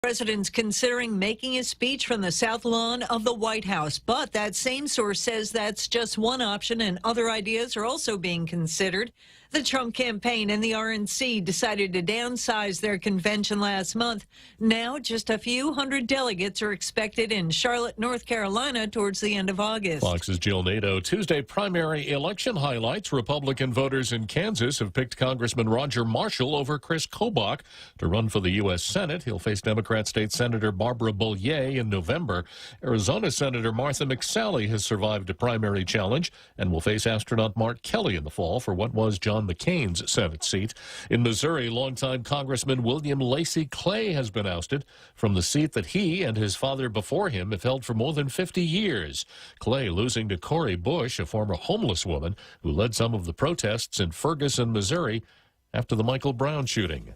President's considering making a speech from the South Lawn of the White House, but that same source says that's just one option and other ideas are also being considered. The Trump campaign and the RNC decided to downsize their convention last month. Now, just a few hundred delegates are expected in Charlotte, North Carolina towards the end of August. Fox's Jill Nato. Tuesday primary election highlights. Republican voters in Kansas have picked Congressman Roger Marshall over Chris Kobach to run for the U.S. Senate. He'll face Democrat State Senator Barbara Bollier in November. Arizona Senator Martha McSally has survived a primary challenge and will face astronaut Mark Kelly in the fall for what was John McCain's Senate seat. In Missouri, longtime Congressman William Lacey Clay has been ousted from the seat that he and his father before him have held for more than 50 years. Clay losing to Cori Bush, a former homeless woman who led some of the protests in Ferguson, Missouri after the Michael Brown shooting.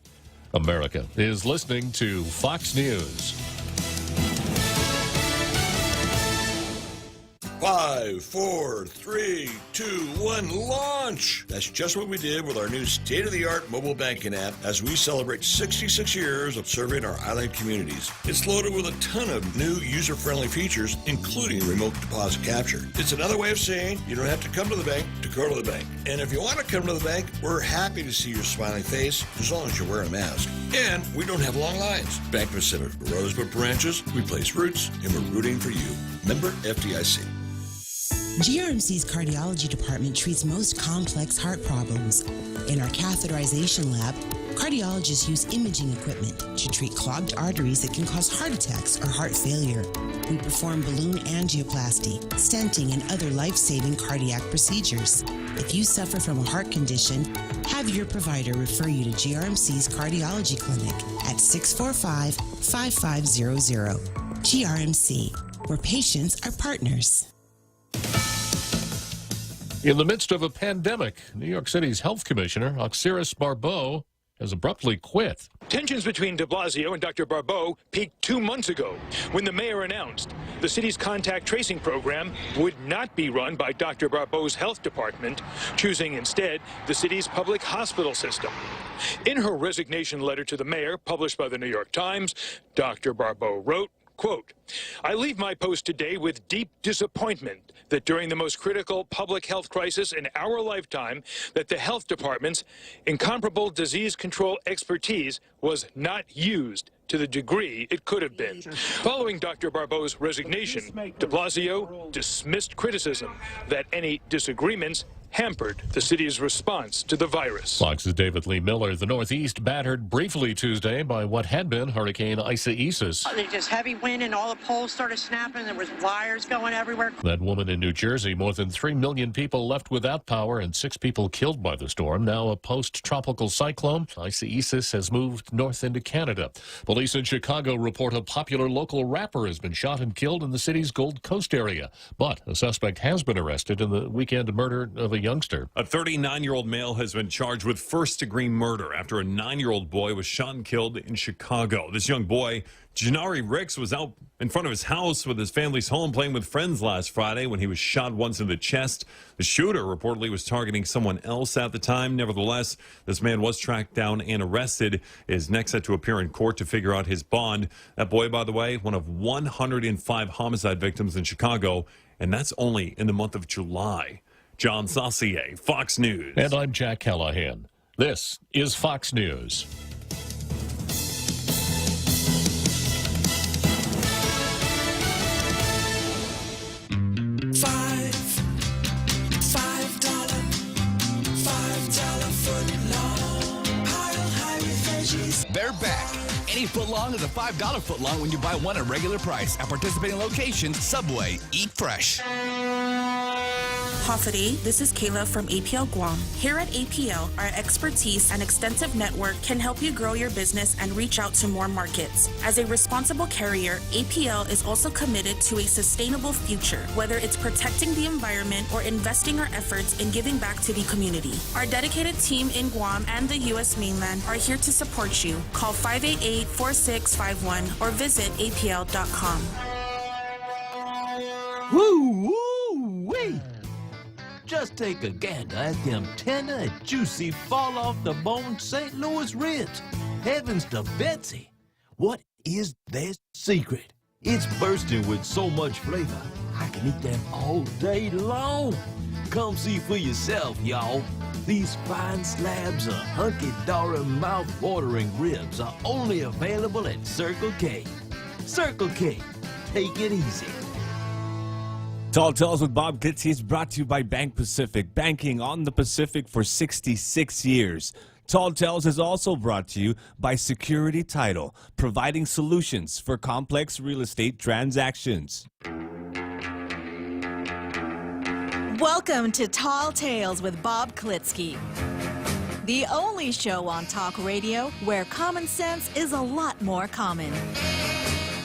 America is listening to Fox News. 5, 4, 3, 2, 1, launch! That's just what we did with our new state-of-the-art mobile banking app as we celebrate 66 years of serving our island communities. It's loaded with a ton of new user-friendly features, including remote deposit capture. It's another way of saying you don't have to come to the bank to go to the bank. And if you want to come to the bank, we're happy to see your smiling face as long as you're wearing a mask. And we don't have long lines. Bank Pacific Rosebud branches, we place roots, and we're rooting for you. Member FDIC. GRMC's cardiology department treats most complex heart problems. In our catheterization lab, cardiologists use imaging equipment to treat clogged arteries that can cause heart attacks or heart failure. We perform balloon angioplasty, stenting, and other life-saving cardiac procedures. If you suffer from a heart condition, have your provider refer you to GRMC's cardiology clinic at 645-5500. GRMC, where patients are partners. In the midst of a pandemic, New York City's health commissioner, Auxiris Barbeau, has abruptly quit. Tensions between de Blasio and Dr. Barbeau peaked 2 months ago when the mayor announced the city's contact tracing program would not be run by Dr. Barbeau's health department, choosing instead the city's public hospital system. In her resignation letter to the mayor, published by the New York Times, Dr. Barbeau wrote, quote, I leave my post today with deep disappointment that during the most critical public health crisis in our lifetime, that the health department's incomparable disease control expertise was not used to the degree it could have been. Following Dr. Barbeau's resignation, de Blasio dismissed criticism that any disagreements hampered the city's response to the virus. Fox's David Lee Miller. The Northeast battered briefly Tuesday by what had been Hurricane Isaias. There's just heavy wind and all the poles started snapping. There was wires going everywhere. That woman in New Jersey, more than 3 million people left without power and 6 people killed by the storm. Now a post-tropical cyclone, Isaias has moved north into Canada. Police in Chicago report a popular local rapper has been shot and killed in the city's Gold Coast area. But a suspect has been arrested in the weekend murder of a youngster. A 39-year-old male has been charged with first-degree murder after a 9-year-old boy was shot and killed in Chicago. This young boy, Janari Ricks, was out in front of his house with his family's home playing with friends last Friday when he was shot once in the chest. The shooter reportedly was targeting someone else at the time. Nevertheless, this man was tracked down and arrested. Is next set to appear in court to figure out his bond. That boy, by the way, one of 105 homicide victims in Chicago, and that's only in the month of July. John Saucier, Fox News. And I'm Jack Callahan. This is Fox News. They're back. Any footlong is a $5 footlong when you buy one at regular price. At participating locations, Subway, eat fresh. Hafidi, this is Kayla from APL Guam. Here at APL, our expertise and extensive network can help you grow your business and reach out to more markets. As a responsible carrier, APL is also committed to a sustainable future, whether it's protecting the environment or investing our efforts in giving back to the community. Our dedicated team in Guam and the U.S. mainland are here to support you. Call 588-4651 or visit apl.com. Woo-wee! Just take a gander at them tender and juicy fall-off-the-bone St. Louis ribs. Heavens to Betsy. What is their secret. It's bursting with so much flavor, I can eat them all day long. Come see for yourself, y'all. These fine slabs of hunky-dory, mouth-watering ribs are only available at Circle K. Circle K, take it easy. Tall Tales with Bob Klitzkie is brought to you by Bank Pacific, banking on the Pacific for 66 years. Tall Tales is also brought to you by Security Title, providing solutions for complex real estate transactions. Welcome to Tall Tales with Bob Klitzkie, the only show on talk radio where common sense is a lot more common.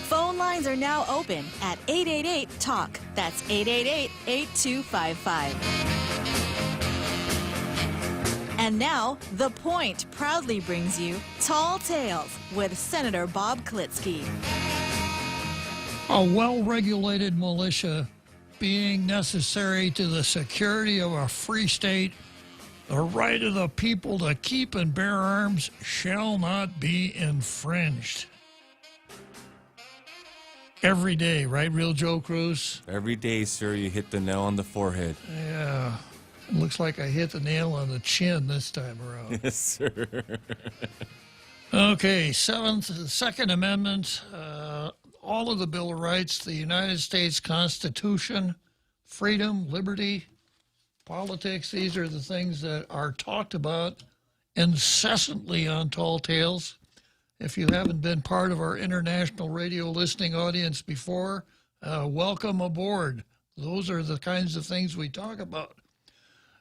Phone lines are now open at 888-TALK. That's 888-8255. And now, The Point proudly brings you Tall Tales with Senator Bob Klitzkie. A well-regulated militia being necessary to the security of a free state, the right of the people to keep and bear arms shall not be infringed. Every day, right, Real Joe Cruz? Every day, sir, you hit the nail on the forehead. Yeah. It looks like I hit the nail on the chin this time around. Yes, sir. Okay, Second Amendment, all of the Bill of Rights, the United States Constitution, freedom, liberty, politics, these are the things that are talked about incessantly on Tall Tales. If you haven't been part of our international radio listening audience before, welcome aboard. Those are the kinds of things we talk about.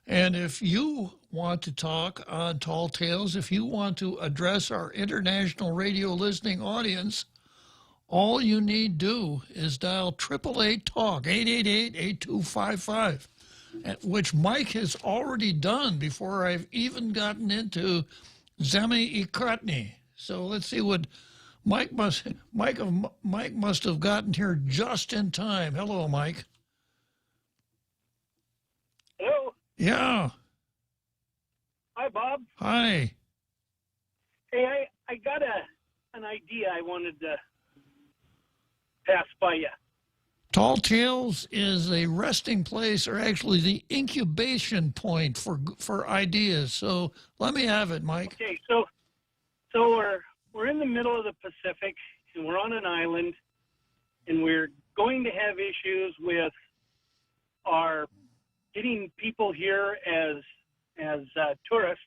And if you want to talk on Tall Tales, if you want to address our international radio listening audience, all you need do is dial 888-TALK, 888-8255, which Mike has already done before I've even gotten into Zemi Ikratny. So let's see what Mike must have gotten here just in time. Hello, Mike. Hello. Yeah. Hi, Bob. Hi. Hey, I got an idea I wanted to pass by you. Tall Tales is a resting place, or actually the incubation point for ideas. So let me have it, Mike. Okay, so we're in the middle of the Pacific, and we're on an island, and we're going to have issues with our getting people here as tourists.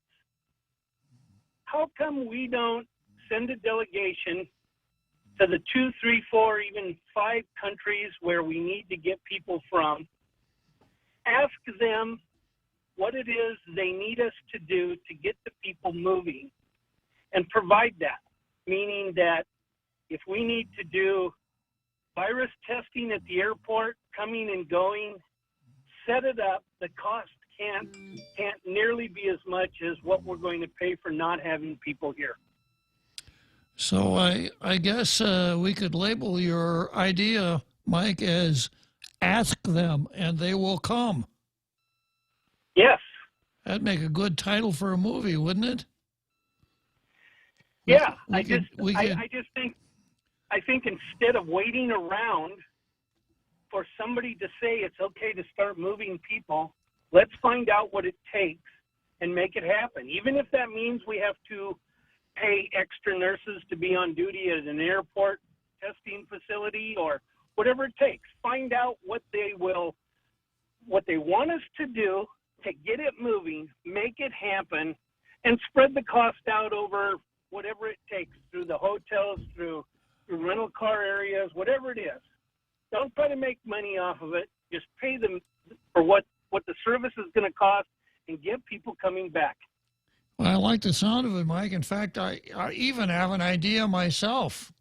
How come we don't send a delegation to the 2, 3, 4, even 5 countries where we need to get people from, ask them what it is they need us to do to get the people moving, and provide that, meaning that if we need to do virus testing at the airport, coming and going, set it up. The cost can't nearly be as much as what we're going to pay for not having people here. So I guess we could label your idea, Mike, as ask them and they will come. Yes. That'd make a good title for a movie, wouldn't it? Yeah. I just think instead of waiting around for somebody to say it's okay to start moving people, let's find out what it takes and make it happen. Even if that means we have to pay extra nurses to be on duty at an airport testing facility or whatever it takes. Find out what they want us to do to get it moving, make it happen, and spread the cost out over whatever it takes, through the hotels, through rental car areas, whatever it is. Don't try to make money off of it. Just pay them for what the service is going to cost and get people coming back. Well, I like the sound of it, Mike. In fact, I even have an idea myself.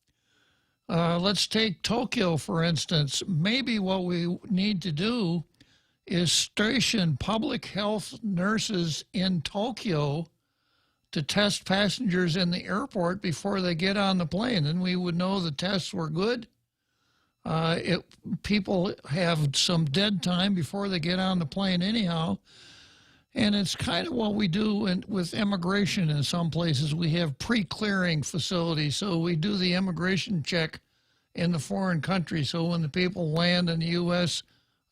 Let's take Tokyo, for instance. Maybe what we need to do is station public health nurses in Tokyo to test passengers in the airport before they get on the plane. Then we would know the tests were good. People have some dead time before they get on the plane anyhow. And it's kind of what we do with immigration in some places. We have pre-clearing facilities, so we do the immigration check in the foreign country. So when the people land in the U.S.,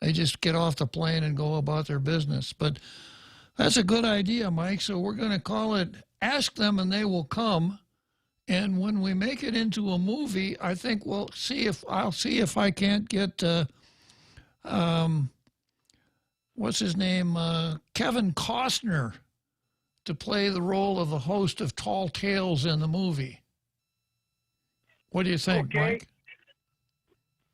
they just get off the plane and go about their business. But that's a good idea, Mike. So we're going to call it Ask Them and They Will Come. And when we make it into a movie, I think I'll see if I can't get what's his name, Kevin Costner, to play the role of the host of Tall Tales in the movie. What do you think, Mike?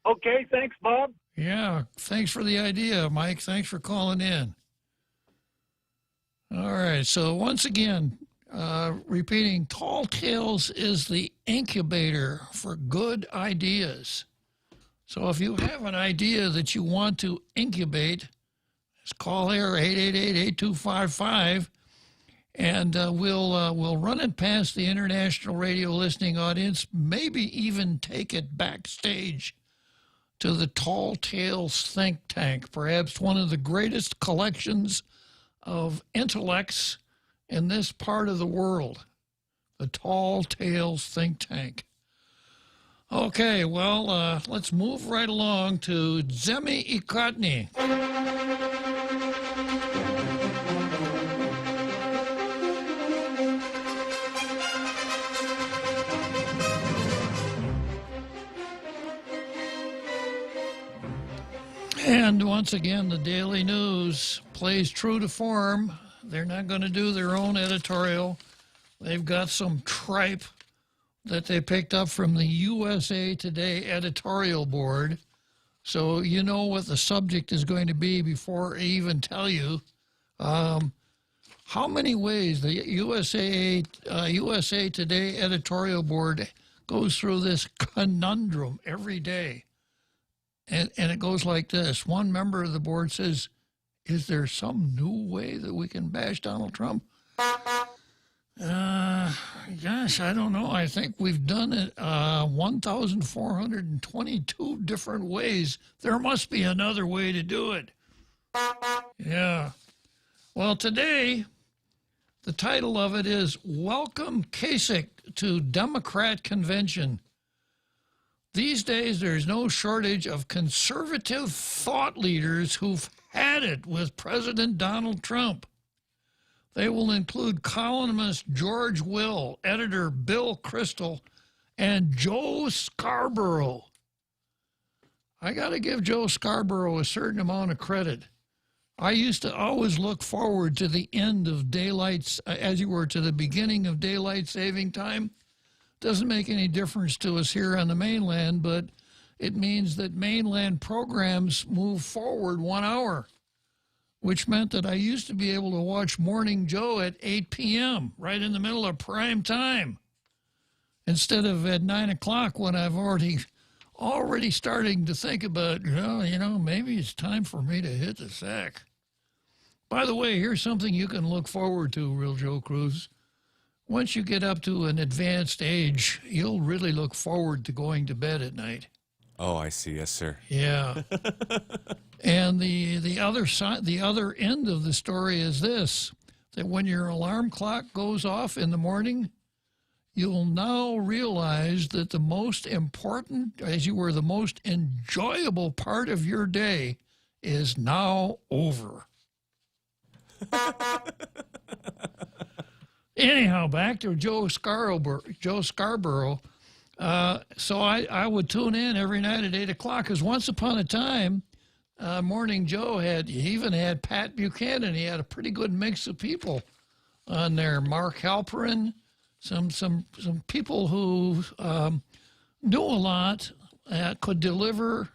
Okay, thanks, Bob. Yeah, thanks for the idea, Mike. Thanks for calling in. All right, so once again, repeating, Tall Tales is the incubator for good ideas. So if you have an idea that you want to incubate, just call here, 888-8255, and we'll run it past the international radio listening audience, maybe even take it backstage to the Tall Tales think tank, perhaps one of the greatest collections of intellects in this part of the world, the Tall Tales think tank. Okay, well, let's move right along to Zemi Ikotny. And once again, the Daily News plays true to form. They're not going to do their own editorial. They've got some tripe that they picked up from the USA Today editorial board. So you know what the subject is going to be before I even tell you. How many ways the USA Today editorial board goes through this conundrum every day. And it goes like this. One member of the board says, is there some new way that we can bash Donald Trump? Gosh, I don't know. I think we've done it 1,422 different ways. There must be another way to do it. Yeah. Well, today, the title of it is Welcome Kasich to Democrat Convention. These days, there's no shortage of conservative thought leaders who've had it with President Donald Trump. They will include columnist George Will, editor Bill Kristol, and Joe Scarborough. I got to give Joe Scarborough a certain amount of credit. I used to always look forward to the end of daylight, as you were to the beginning of daylight saving time. Doesn't make any difference to us here on the mainland, but it means that mainland programs move forward 1 hour, which meant that I used to be able to watch Morning Joe at 8 p.m., right in the middle of prime time, instead of at 9 o'clock when I've already starting to think about, maybe it's time for me to hit the sack. By the way, here's something you can look forward to, Real Joe Cruz. Once you get up to an advanced age, you'll really look forward to going to bed at night. Oh, I see. Yes, sir. Yeah. And the other side, the other end of the story is this, that when your alarm clock goes off in the morning, you'll now realize that the most important, as you were, the most enjoyable part of your day is now over. Anyhow, back to Joe Scarborough. So I would tune in every night at 8 o'clock, because once upon a time, Morning Joe even had Pat Buchanan. He had a pretty good mix of people on there. Mark Halperin, some people who knew a lot, could deliver,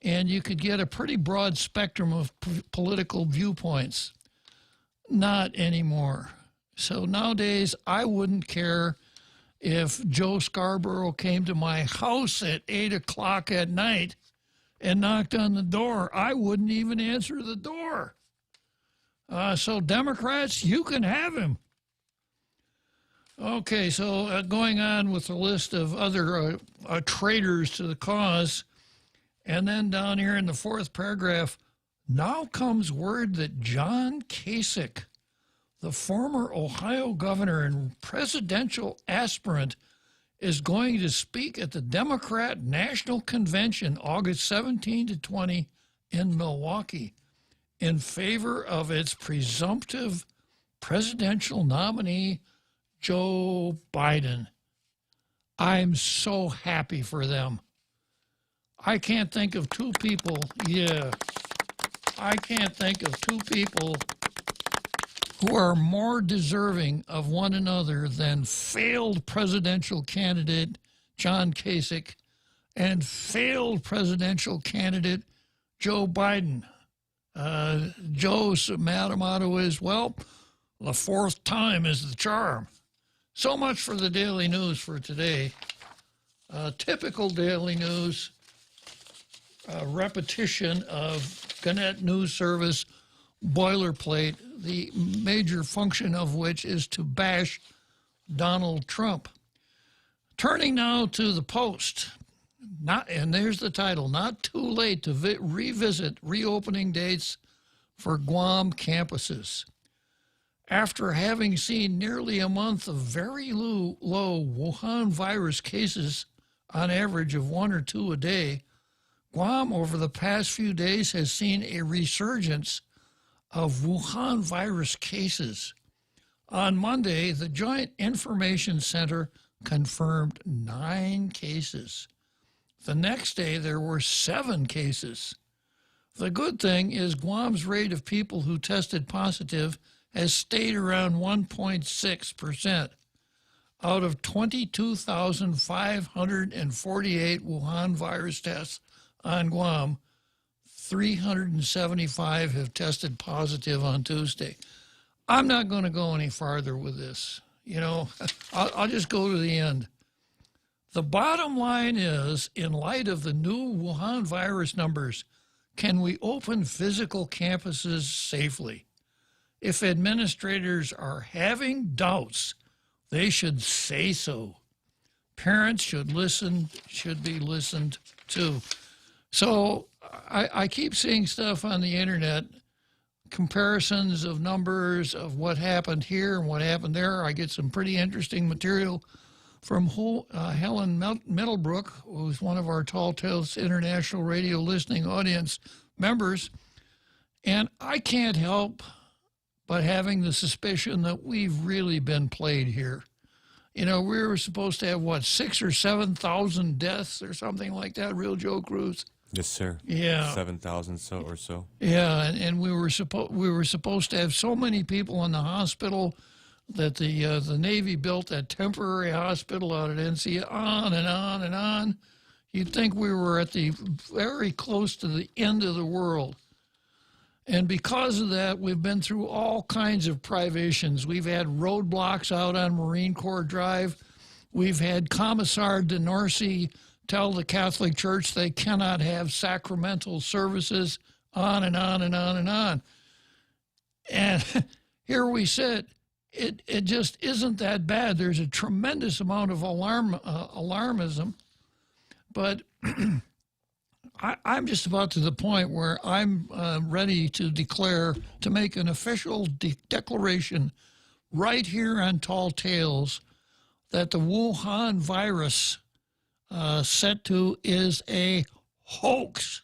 and you could get a pretty broad spectrum of political viewpoints. Not anymore. So nowadays, I wouldn't care if Joe Scarborough came to my house at 8 o'clock at night and knocked on the door. I wouldn't even answer the door. So Democrats, you can have him. Okay, so going on with the list of other traitors to the cause, and then down here in the fourth paragraph, now comes word that John Kasich the former Ohio governor and presidential aspirant, is going to speak at the Democrat National Convention August 17 to 20 in Milwaukee in favor of its presumptive presidential nominee, Joe Biden. I'm so happy for them. I can't think of two people, I can't think of two people who are more deserving of one another than failed presidential candidate John Kasich and failed presidential candidate Joe Biden. Joe's motto is, well, the fourth time is the charm. So much for the daily news for today. Typical daily news, repetition of Gannett News Service boilerplate, the major function of which is to bash Donald Trump. Turning now to the Post. And there's the title, not too late to revisit reopening dates for Guam campuses. After having seen nearly a month of very low Wuhan virus cases, on average of 1 or 2 a day, Guam over the past few days has seen a resurgence of Wuhan virus cases. On Monday, the Joint Information Center confirmed 9 cases. The next day, there were 7 cases. The good thing is Guam's rate of people who tested positive has stayed around 1.6%. Out of 22,548 Wuhan virus tests on Guam, 375 have tested positive on Tuesday. I'm not going to go any farther with this. I'll just go to the end. The bottom line is, in light of the new Wuhan virus numbers, can we open physical campuses safely? If administrators are having doubts, they should say so. Parents should be listened to. So I keep seeing stuff on the internet, comparisons of numbers of what happened here and what happened there. I get some pretty interesting material from Helen Middlebrook, who's one of our Tall Tales International Radio listening audience members. And I can't help but having the suspicion that we've really been played here. We were supposed to have, 6,000 or 7,000 deaths or something like that, Real Joe Cruz? Yes, sir. Yeah. 7,000 or so. Yeah, and we were supposed to have so many people in the hospital that the Navy built that temporary hospital out at NC, on and on and on. You'd think we were at the very close to the end of the world. And because of that, we've been through all kinds of privations. We've had roadblocks out on Marine Corps Drive. We've had Commissar DeNorcy tell the Catholic Church they cannot have sacramental services, on and on and on and on. And here we sit. It just isn't that bad. There's a tremendous amount of alarmism, but I'm just about to the point where I'm ready to make an official declaration right here on Tall Tales that the Wuhan virus set to is a hoax.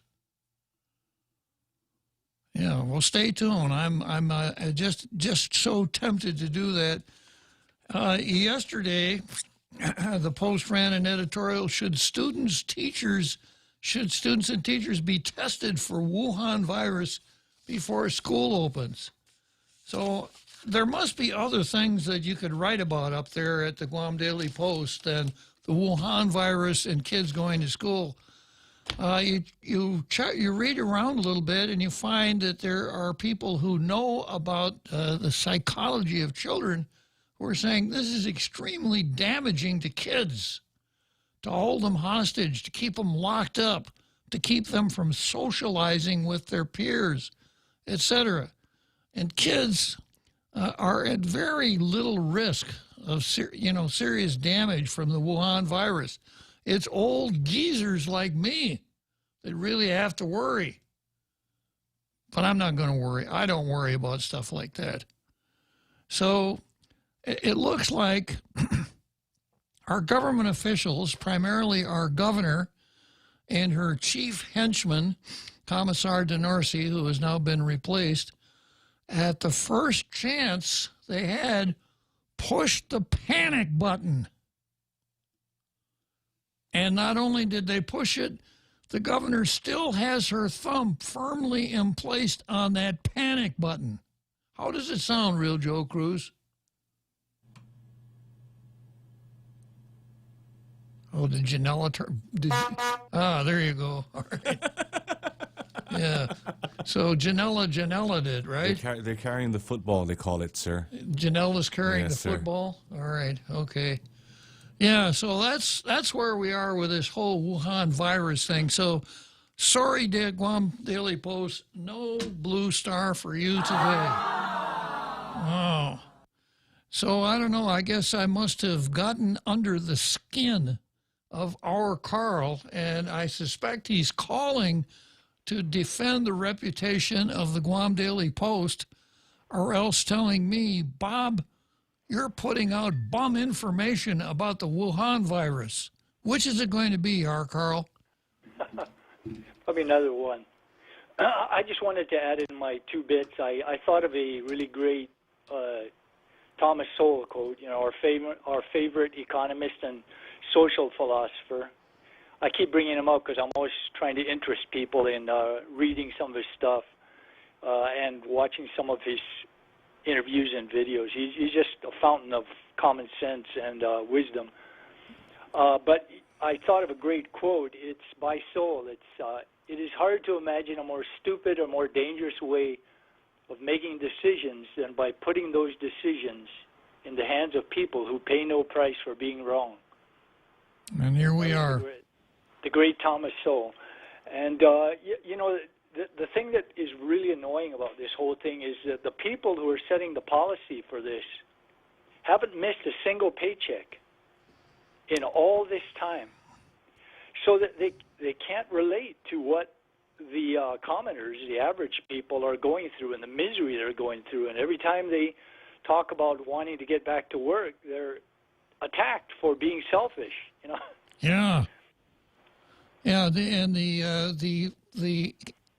Yeah, well, stay tuned. I'm just so tempted to do that. Yesterday, the Post ran an editorial: should students and teachers be tested for Wuhan virus before school opens? So there must be other things that you could write about up there at the Guam Daily Post than the Wuhan virus and kids going to school. You read around a little bit and you find that there are people who know about the psychology of children who are saying this is extremely damaging to kids, to hold them hostage, to keep them locked up, to keep them from socializing with their peers, etc. And kids are at very little risk of serious damage from the Wuhan virus. It's old geezers like me that really have to worry. But I'm not going to worry. I don't worry about stuff like that. So it looks like our government officials, primarily our governor and her chief henchman, Commissar DeNorsi, who has now been replaced, at the first chance they had, pushed the panic button. And not only did they push it, the governor still has her thumb firmly emplaced on that panic button. How does it sound, Real Joe Cruz? Oh, did Janela turn? There you go. All right. Yeah. So Janela did, right? They're carrying the football, they call it, sir. Janela's carrying Yes, the sir. football? All right. Okay. Yeah, so that's where we are with this whole Wuhan virus thing. So, sorry, Guam Daily Post, no blue star for you today. Wow. So, I don't know. I guess I must have gotten under the skin of our Carl, and I suspect he's calling to defend the reputation of the Guam Daily Post, or else telling me, Bob, you're putting out bum information about the Wuhan virus. Which is it going to be, Carl? Probably another one. I just wanted to add in my 2 bits. I thought of a really great Thomas Sowell quote, our favorite economist and social philosopher. I keep bringing him up because I'm always trying to interest people in reading some of his stuff and watching some of his interviews and videos. He's just a fountain of common sense and wisdom. But I thought of a great quote. It's by Sowell. It is hard to imagine a more stupid or more dangerous way of making decisions than by putting those decisions in the hands of people who pay no price for being wrong. And here we are. The great Thomas Sowell. And, the thing that is really annoying about this whole thing is that the people who are setting the policy for this haven't missed a single paycheck in all this time. So that they can't relate to what the commoners, the average people, are going through and the misery they're going through. And every time they talk about wanting to get back to work, they're attacked for being selfish, Yeah. Yeah,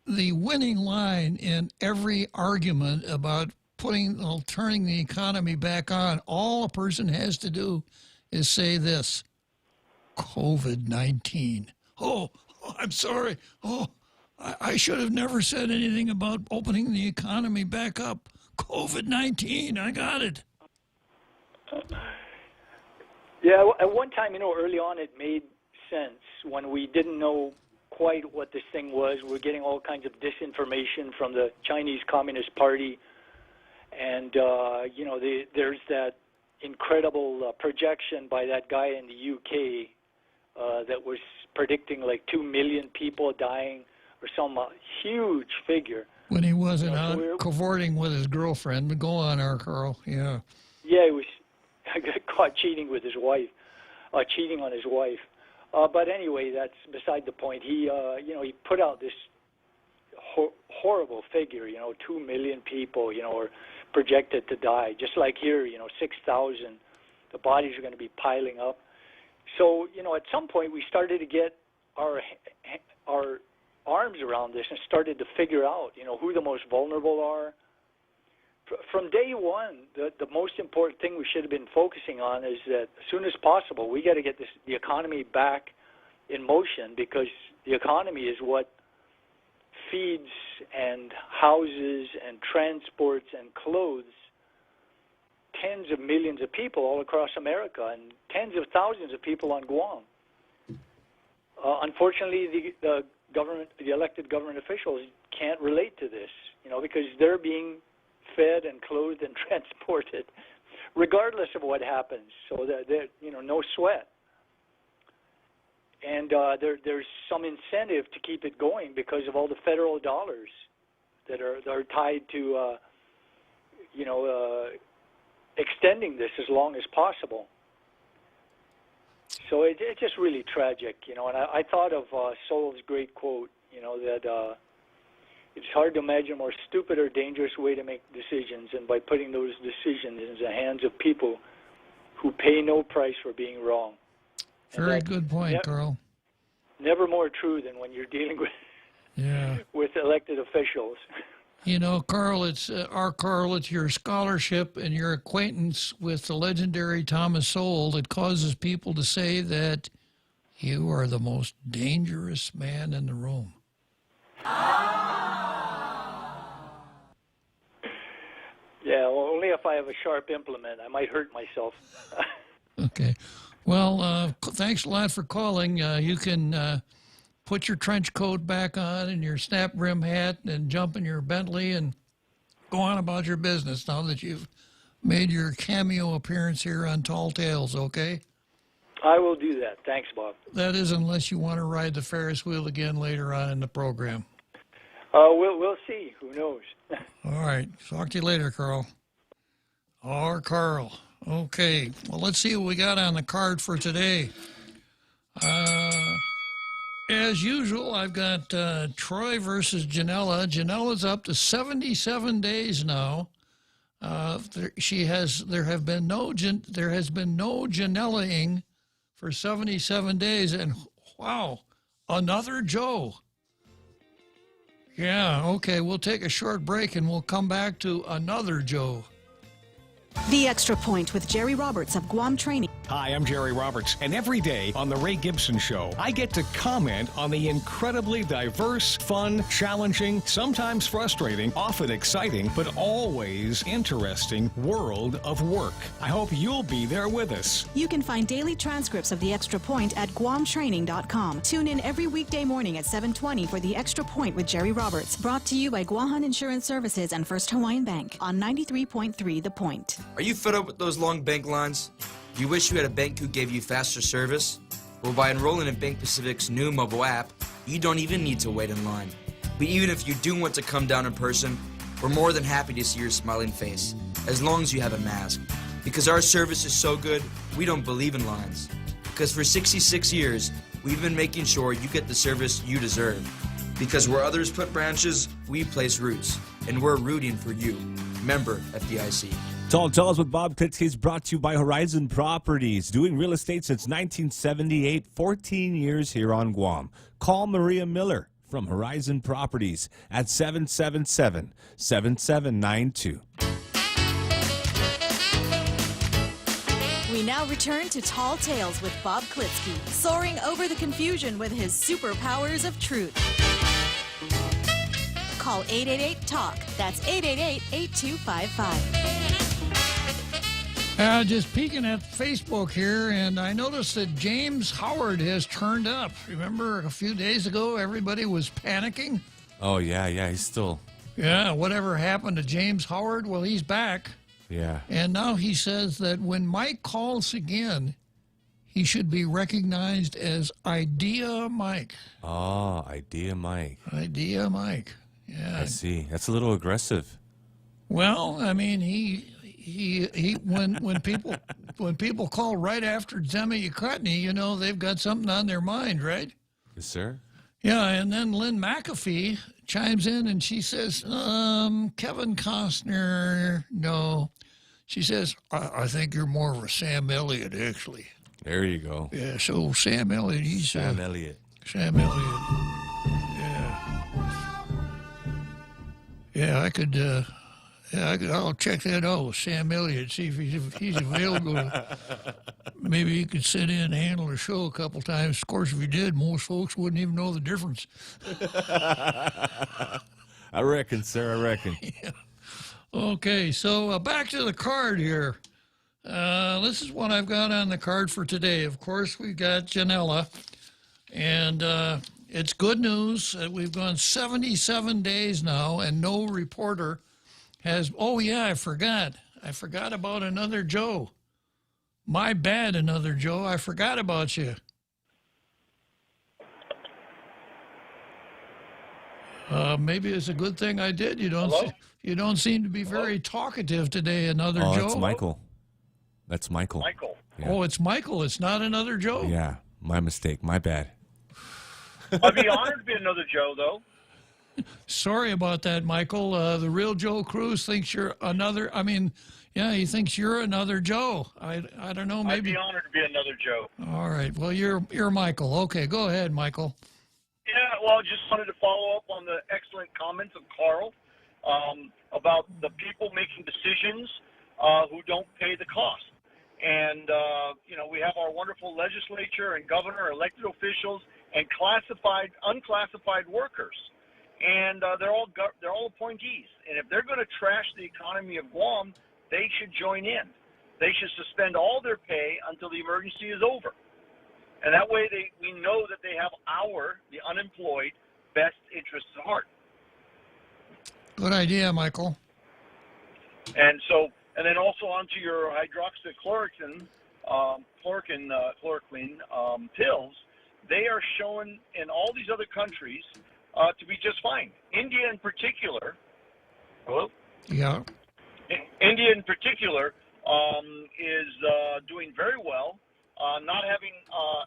the winning line in every argument about turning the economy back on, all a person has to do is say this: COVID-19. Oh, I'm sorry. Oh, I should have never said anything about opening the economy back up. COVID-19, I got it. Yeah, at one time, early on it made sense when we didn't know quite what this thing was. We're getting all kinds of disinformation from the Chinese Communist Party, and there's that incredible projection by that guy in the UK that was predicting like 2 million people dying or some huge figure. When he wasn't out cavorting with his girlfriend. But go on, Carl. Yeah. Yeah, he was caught cheating with his wife, cheating on his wife. But anyway, that's beside the point. He put out this horrible figure. 2 million people, are projected to die. Just like here, 6,000. The bodies are going to be piling up. So, at some point we started to get our arms around this and started to figure out, who the most vulnerable are. From day one, the most important thing we should have been focusing on is that as soon as possible, we got to get the economy back in motion, because the economy is what feeds and houses and transports and clothes tens of millions of people all across America and tens of thousands of people on Guam. Unfortunately, the elected government officials can't relate to this, because they're being fed and clothed and transported, regardless of what happens. So that no sweat. And there's some incentive to keep it going because of all the federal dollars that are tied to extending this as long as possible. So it's just really tragic, And I thought of Sowell's great quote, that It's hard to imagine a more stupid or dangerous way to make decisions than by putting those decisions in the hands of people who pay no price for being wrong. Very good point, Carl. Never more true than when you're dealing with elected officials. You know, Carl, it's your scholarship and your acquaintance with the legendary Thomas Sowell that causes people to say that you are the most dangerous man in the room. Yeah, well, only if I have a sharp implement. I might hurt myself. Okay. Well, thanks a lot for calling. You can put your trench coat back on and your snap brim hat and jump in your Bentley and go on about your business now that you've made your cameo appearance here on Tall Tales, okay? I will do that. Thanks, Bob. That is, unless you want to ride the Ferris wheel again later on in the program. We'll see. Who knows? All right. Talk to you later, Carl. Or Carl. Okay. Well, let's see what we got on the card for today. As usual, I've got Troy versus Janella. Janella's up to 77 days now. There has been no Janella-ing for 77 days, and wow, another Joe. Yeah, okay, we'll take a short break and we'll come back to another Joe. The Extra Point with Jerry Roberts of Guam Training. Hi, I'm Jerry Roberts, and every day on The Ray Gibson Show, I get to comment on the incredibly diverse, fun, challenging, sometimes frustrating, often exciting, but always interesting world of work. I hope you'll be there with us. You can find daily transcripts of The Extra Point at guamtraining.com. Tune in every weekday morning at 7:20 for The Extra Point with Jerry Roberts. Brought to you by Guahan Insurance Services and First Hawaiian Bank on 93.3 The Point. Are you fed up with those long bank lines? Do you wish you had a bank who gave you faster service? Well, by enrolling in Bank Pacific's new mobile app, you don't even need to wait in line. But even if you do want to come down in person, we're more than happy to see your smiling face, as long as you have a mask. Because our service is so good, we don't believe in lines. Because for 66 years, we've been making sure you get the service you deserve. Because where others put branches, we place roots. And we're rooting for you. Member FDIC. Tall Tales with Bob Klitzkie is brought to you by Horizon Properties, doing real estate since 1978, 14 years here on Guam. Call Maria Miller from Horizon Properties at 777-7792. We now return to Tall Tales with Bob Klitzkie, soaring over the confusion with his superpowers of truth. Call 888-TALK. That's 888-8255. Just peeking at Facebook here, and I noticed that James Howard has turned up. Remember a few days ago, everybody was panicking? Oh, yeah, he's still... Yeah, whatever happened to James Howard? Well, he's back. Yeah. And now he says that when Mike calls again, he should be recognized as Idea Mike. Oh, Idea Mike. Idea Mike. Yeah. I see. That's a little aggressive. Well, I mean, when people call right after Demi Ukotny, you know, they've got something on their mind, right? Yes, sir. Yeah, and then Lynn McAfee chimes in and she says, Kevin Costner, no. She says, I think you're more of a Sam Elliott, actually. There you go. Yeah, so Sam Elliott, he's... Sam Elliott. Sam Elliott. Yeah. Yeah, I'll check that out with Sam Elliott, see if he's available. Maybe he could sit in and handle the show a couple times. Of course, if he did, most folks wouldn't even know the difference. I reckon, sir, I reckon. Yeah. Okay, so back to the card here. This is what I've got on the card for today. Of course, we've got Janella, and it's good news. We've gone 77 days now, and no reporter has... Oh, yeah, I forgot. I forgot about another Joe. My bad, another Joe. I forgot about you. Maybe it's a good thing I did. You don't seem to be very talkative today, another Joe. Oh, that's Michael. That's Michael. Michael. Yeah. Oh, it's Michael. It's not another Joe. Yeah, my mistake. My bad. I'd be honored to be another Joe, though. Sorry about that, Michael. The real Joe Cruz thinks you're another. I mean, yeah, he thinks you're another Joe. I don't know. Maybe. I'd be honored to be another Joe. All right. Well, you're Michael. Okay, go ahead, Michael. Yeah, well, just wanted to follow up on the excellent comments of Carl about the people making decisions who don't pay the cost. And, we have our wonderful legislature and governor, elected officials, and unclassified workers. And they're all appointees. And if they're going to trash the economy of Guam, they should join in. They should suspend all their pay until the emergency is over. And that way we know that they have the unemployed, best interests at heart. Good idea, Michael. And then also onto your hydroxychloroquine pills, they are shown in all these other countries to be just fine. India in particular. Hello? Yeah. India in particular is doing very well, not having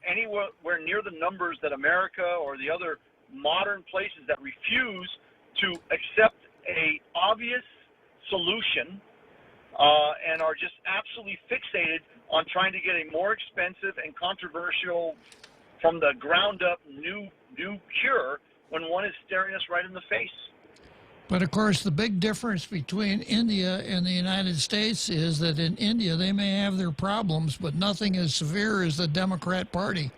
anywhere near the numbers that America or the other modern places that refuse to accept a obvious solution and are just absolutely fixated on trying to get a more expensive and controversial, from the ground up, new cure when one is staring us right in the face. But of course, the big difference between India and the United States is that in India they may have their problems, but nothing as severe as the Democrat Party.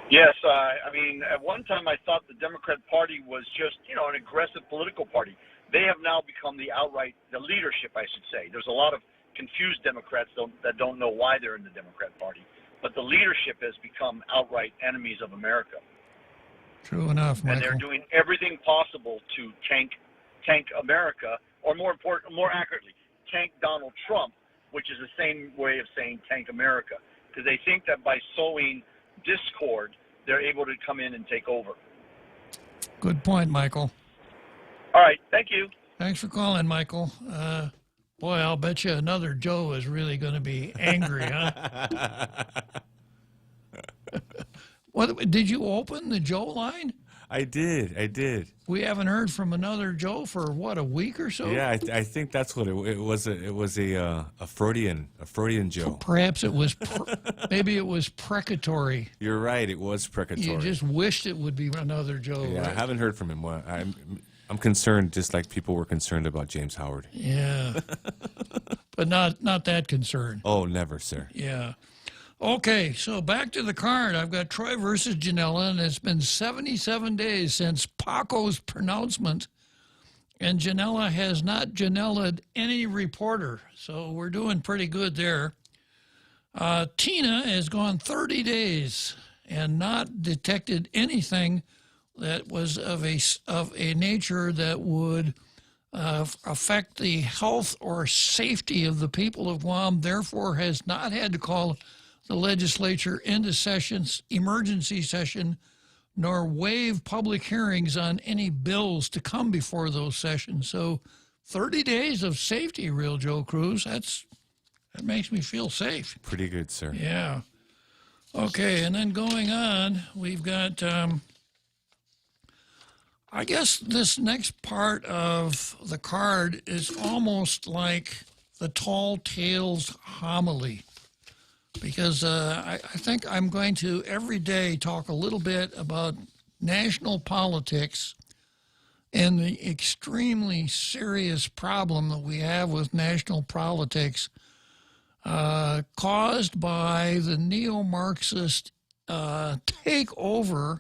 Yes, I mean, at one time I thought the Democrat Party was just, an aggressive political party. They have now become the leadership, I should say. There's a lot of confused Democrats that don't know why they're in the Democrat Party. But the leadership has become outright enemies of America. True enough, Michael. And they're doing everything possible to tank America, or more accurately, tank Donald Trump, which is the same way of saying tank America, because they think that by sowing discord, they're able to come in and take over. Good point, Michael. All right, thank you. Thanks for calling, Michael. Boy, I'll bet you another Joe is really going to be angry, huh? What, did you open the Joe line? I did. We haven't heard from another Joe for, what, a week or so? Yeah, I think that's what it was. It was a Freudian Joe. Perhaps it was, maybe it was precatory. You're right, it was precatory. You just wished it would be another Joe. Yeah, right? I haven't heard from him. I'm concerned, just like people were concerned about James Howard. Yeah, but not that concerned. Oh, never, sir. Yeah. Okay, so back to the card. I've got Troy versus Janela, and it's been 77 days since Paco's pronouncement, and Janela has not Janela'd any reporter, so we're doing pretty good there. Tina has gone 30 days and not detected anything that was of a nature that would affect the health or safety of the people of Guam, therefore has not had to call the legislature into emergency session, nor waive public hearings on any bills to come before those sessions. So 30 days of safety, real Joe Cruz, that makes me feel safe. Pretty good, sir. Yeah. Okay, and then going on, we've got, I guess this next part of the card is almost like the Tall Tales homily, because I think I'm going to every day talk a little bit about national politics and the extremely serious problem that we have with national politics caused by the neo-Marxist takeover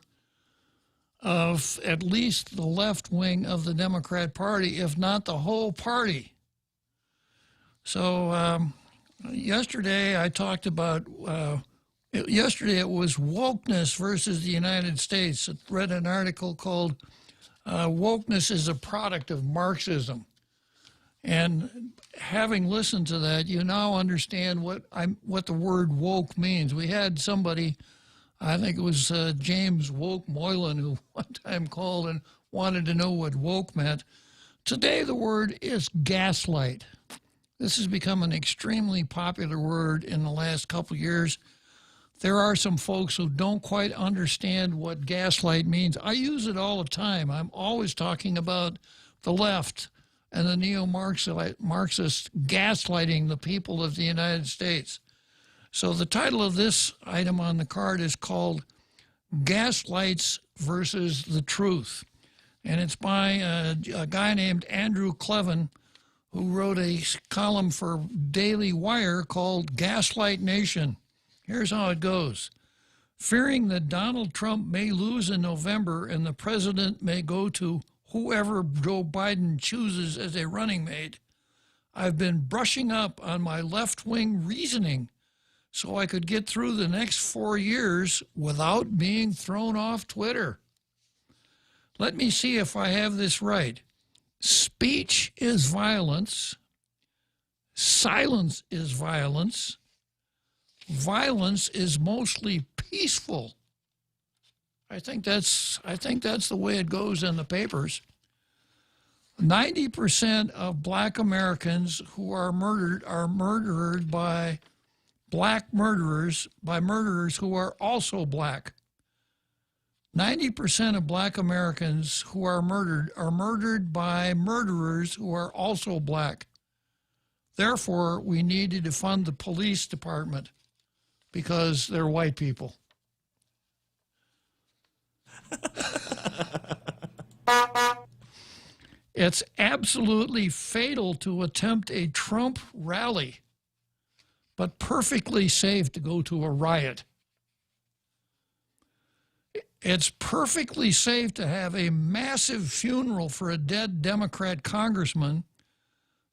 of at least the left wing of the Democrat Party, if not the whole party. So yesterday I talked about, yesterday it was wokeness versus the United States. I read an article called Wokeness is a Product of Marxism. And having listened to that, you now understand what the word woke means. We had somebody, I think it was James Woke Moylan, who one time called and wanted to know what woke meant. Today the word is gaslight. This has become an extremely popular word in the last couple of years. there are some folks who don't quite understand what gaslight means. I use it all the time. I'm always talking about the left and the neo-Marxists gaslighting the people of the United States. So the title of this item on the card is called Gaslights versus the Truth. And it's by a guy named Andrew Clevin, who wrote a column for Daily Wire called Gaslight Nation. Here's how it goes. Fearing that Donald Trump may lose in November and the president may go to whoever Joe Biden chooses as a running mate, I've been brushing up on my left-wing reasoning so I could get through the next 4 years without being thrown off Twitter. Let me see if I have this right. Speech is violence. Silence is violence. Violence is mostly peaceful. I think that's the way it goes in the papers. 90% of black Americans who are murdered by black murderers, by murderers who are also black. 90% of black Americans who are murdered by murderers who are also black. Therefore, we need to defund the police department because they're white people. It's absolutely fatal to attempt a Trump rally, but perfectly safe to go to a riot. It's perfectly safe to have a massive funeral for a dead Democrat congressman,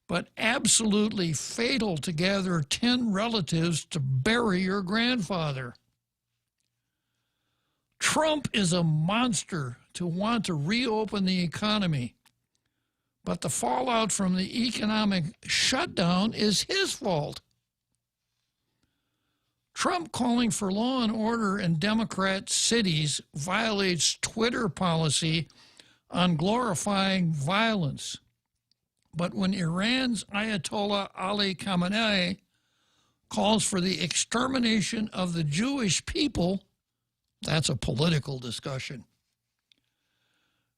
but absolutely fatal to gather 10 relatives to bury your grandfather. Trump is a monster to want to reopen the economy, but the fallout from the economic shutdown is his fault. Trump calling for law and order in Democrat cities violates Twitter policy on glorifying violence. But when Iran's Ayatollah Ali Khamenei calls for the extermination of the Jewish people, that's a political discussion.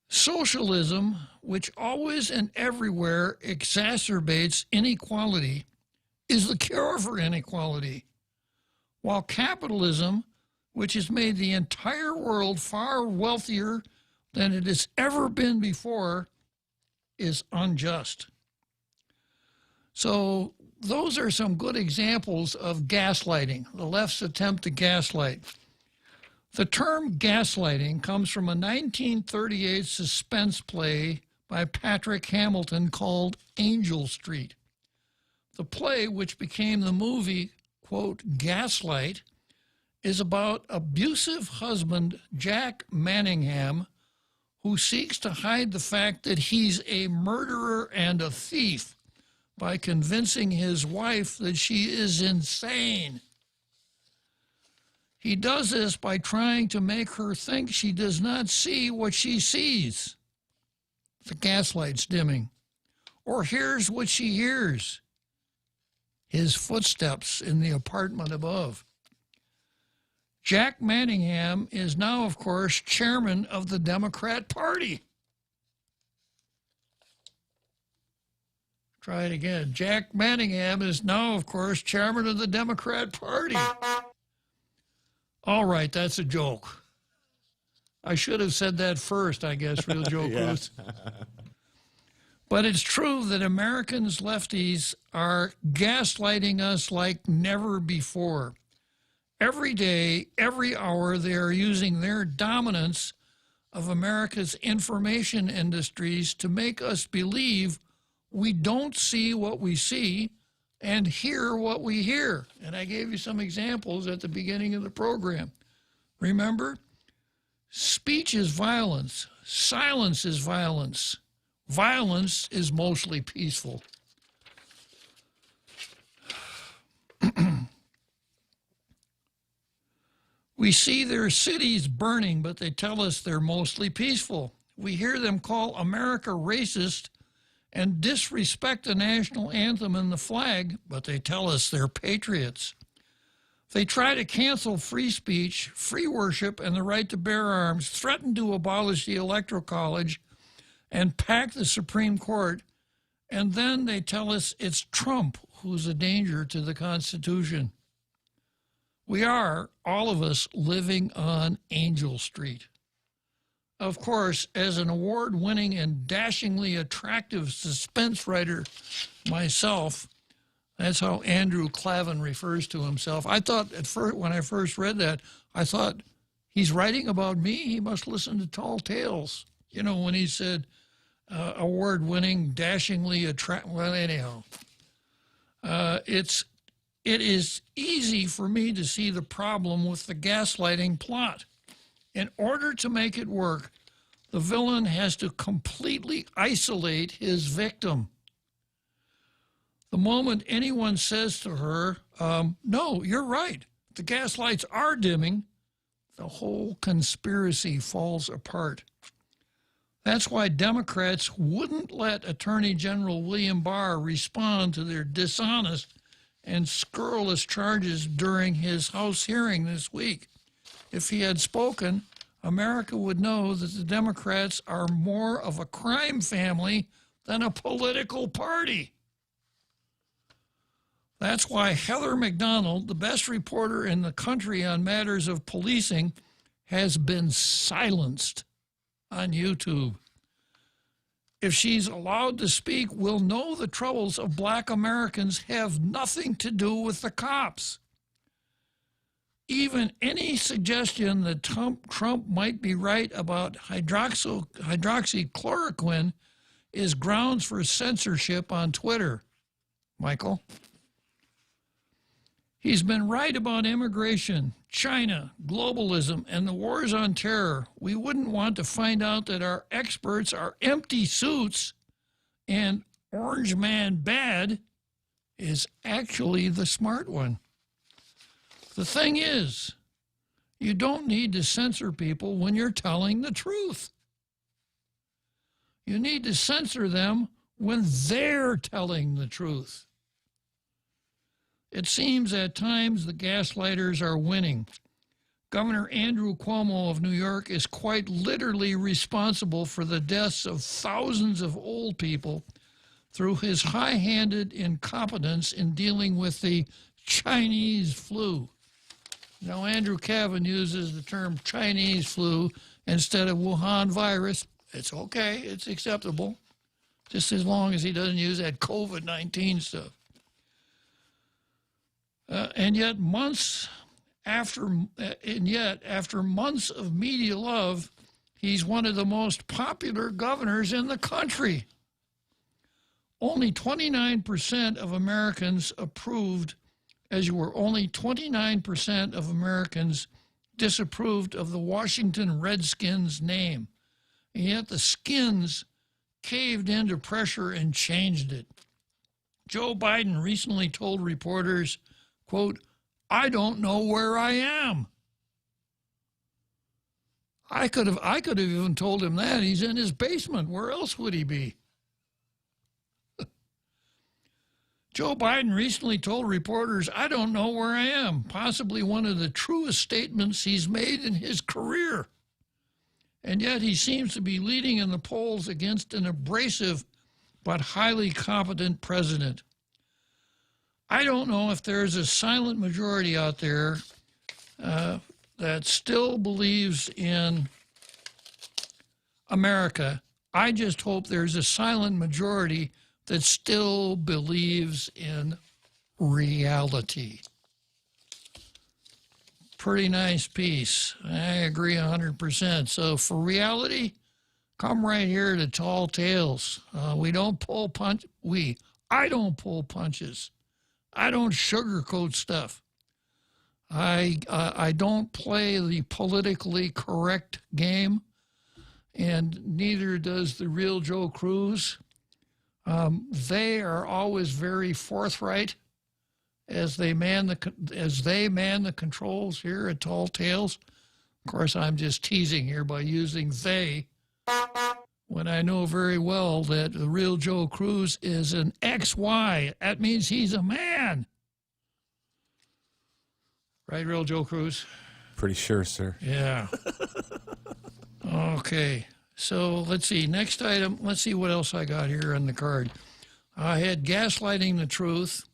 Socialism, which always and everywhere exacerbates inequality, is the cure for inequality, while capitalism, which has made the entire world far wealthier than it has ever been before, is unjust. So those are some good examples of gaslighting, the left's attempt to gaslight. The term gaslighting comes from a 1938 suspense play by Patrick Hamilton called Angel Street. The play, which became the movie, quote, Gaslight, is about abusive husband Jack Manningham, who seeks to hide the fact that he's a murderer and a thief by convincing his wife that she is insane. He does this by trying to make her think she does not see what she sees. The gaslight's dimming. Or hears what she hears. His footsteps in the apartment above. Jack Manningham is now, of course, chairman of the Democrat Party. Try it again. Jack Manningham is now, of course, chairman of the Democrat Party. All right, that's a joke. I should have said that first, I guess, real joke. Yeah. But it's true that Americans lefties are gaslighting us like never before. Every day, every hour, they are using their dominance of America's information industries to make us believe we don't see what we see and hear what we hear. And I gave you some examples at the beginning of the program. Remember? Speech is violence. Silence is violence. Violence is mostly peaceful. We see their cities burning, but they tell us they're mostly peaceful. We hear them call America racist and disrespect the national anthem and the flag, but they tell us they're patriots. They try to cancel free speech, free worship, and the right to bear arms, threaten to abolish the Electoral College, and pack the Supreme Court, and then they tell us it's Trump who's a danger to the Constitution. We are, all of us, living on Angel Street. Of course, as an award-winning and dashingly attractive suspense writer myself, that's how Andrew Klavan refers to himself. I thought at first, when I first read that, I thought, he's writing about me? He must listen to Tall Tales. You know, when he said award-winning, dashingly attractive. Well, anyhow, it is easy for me to see the problem with the gaslighting plot. In order to make it work, the villain has to completely isolate his victim. The moment anyone says to her, no, you're right, the gaslights are dimming, the whole conspiracy falls apart. That's why Democrats wouldn't let Attorney General William Barr respond to their dishonest and scurrilous charges during his House hearing this week. If he had spoken, America would know that the Democrats are more of a crime family than a political party. That's why Heather McDonald, the best reporter in the country on matters of policing, has been silenced on YouTube. If she's allowed to speak, we'll know the troubles of black Americans have nothing to do with the cops. Even any suggestion that Trump might be right about hydroxychloroquine is grounds for censorship on Twitter. Michael? He's been right about immigration, China, globalism, and the wars on terror. We wouldn't want to find out that our experts are empty suits and Orange Man Bad is actually the smart one. The thing is, you don't need to censor people when you're telling the truth. You need to censor them when they're telling the truth. It seems at times the gaslighters are winning. Governor Andrew Cuomo of New York is quite literally responsible for the deaths of thousands of old people through his high-handed incompetence in dealing with the Chinese flu. Now, Andrew Cavan uses the term Chinese flu instead of Wuhan virus. It's okay. It's acceptable, just as long as he doesn't use that COVID-19 stuff. And yet, after months of media love, he's one of the most popular governors in the country. Only 29% of Americans approved, as you were, only 29% of Americans disapproved of the Washington Redskins name. And yet the Skins caved into pressure and changed it. Joe Biden recently told reporters, quote, I don't know where I am. I could have even told him that. He's in his basement. Where else would he be? Joe Biden recently told reporters, I don't know where I am, possibly one of the truest statements he's made in his career. And yet he seems to be leading in the polls against an abrasive but highly competent president. I don't know if there's a silent majority out there that still believes in America. I just hope there's a silent majority that still believes in reality. Pretty nice piece. I agree 100%. So for reality, come right here to Tall Tales. We don't pull punch. I don't pull punches. I don't sugarcoat stuff. I don't play the politically correct game, and neither does the real Joe Cruz. They are always very forthright as they man the controls here at Tall Tales. Of course, I'm just teasing here by using they, when I know very well that the real Joe Cruz is an XY. That means he's a man. Right, Real Joe Cruz? Pretty sure, sir. Yeah. Okay. So let's see. Next item. Let's see what else I got here on the card. I had gaslighting the truth,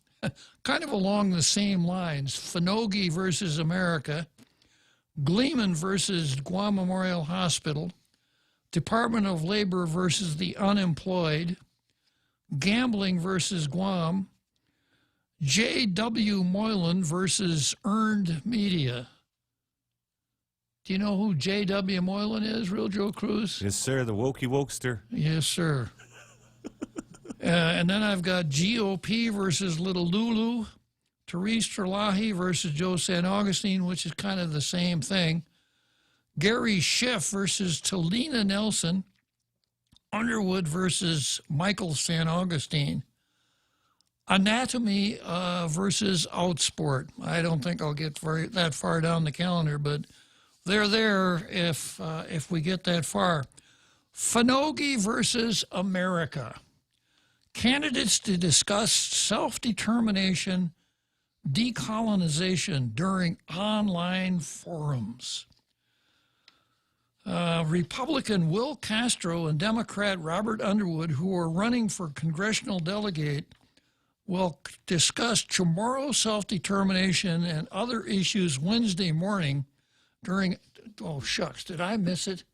kind of along the same lines. Finogi versus America, Gleeman versus Guam Memorial Hospital, Department of Labor versus the unemployed, gambling versus Guam, J.W. Moylan versus earned media. Do you know who J.W. Moylan is, Real Joe Cruz? Yes, sir. The wokey wokester. Yes, sir. And then I've got GOP versus Little Lulu, Therese Terlahi versus Joe San Augustine, which is kind of the same thing, Gary Schiff versus Talina Nelson, Underwood versus Michael San Augustine, Anatomy versus Outsport. I don't think I'll get that far down the calendar, but they're there if we get that far. Finogi versus America. Candidates to discuss self-determination, decolonization during online forums. Republican Will Castro and Democrat Robert Underwood, who are running for congressional delegate, will discuss Chamorro self-determination and other issues Wednesday morning during, oh shucks, did I miss it?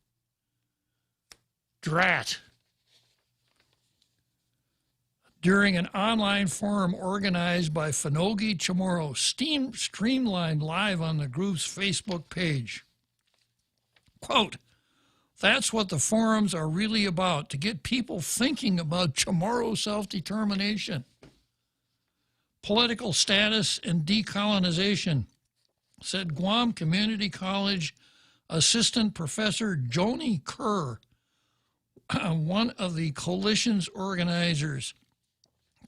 Drat. During an online forum organized by Finogi Chamorro, streamlined live on the group's Facebook page. Quote, that's what the forums are really about, to get people thinking about Chamorro self-determination, political status, and decolonization, said Guam Community College Assistant Professor Joni Kerr, one of the coalition's organizers.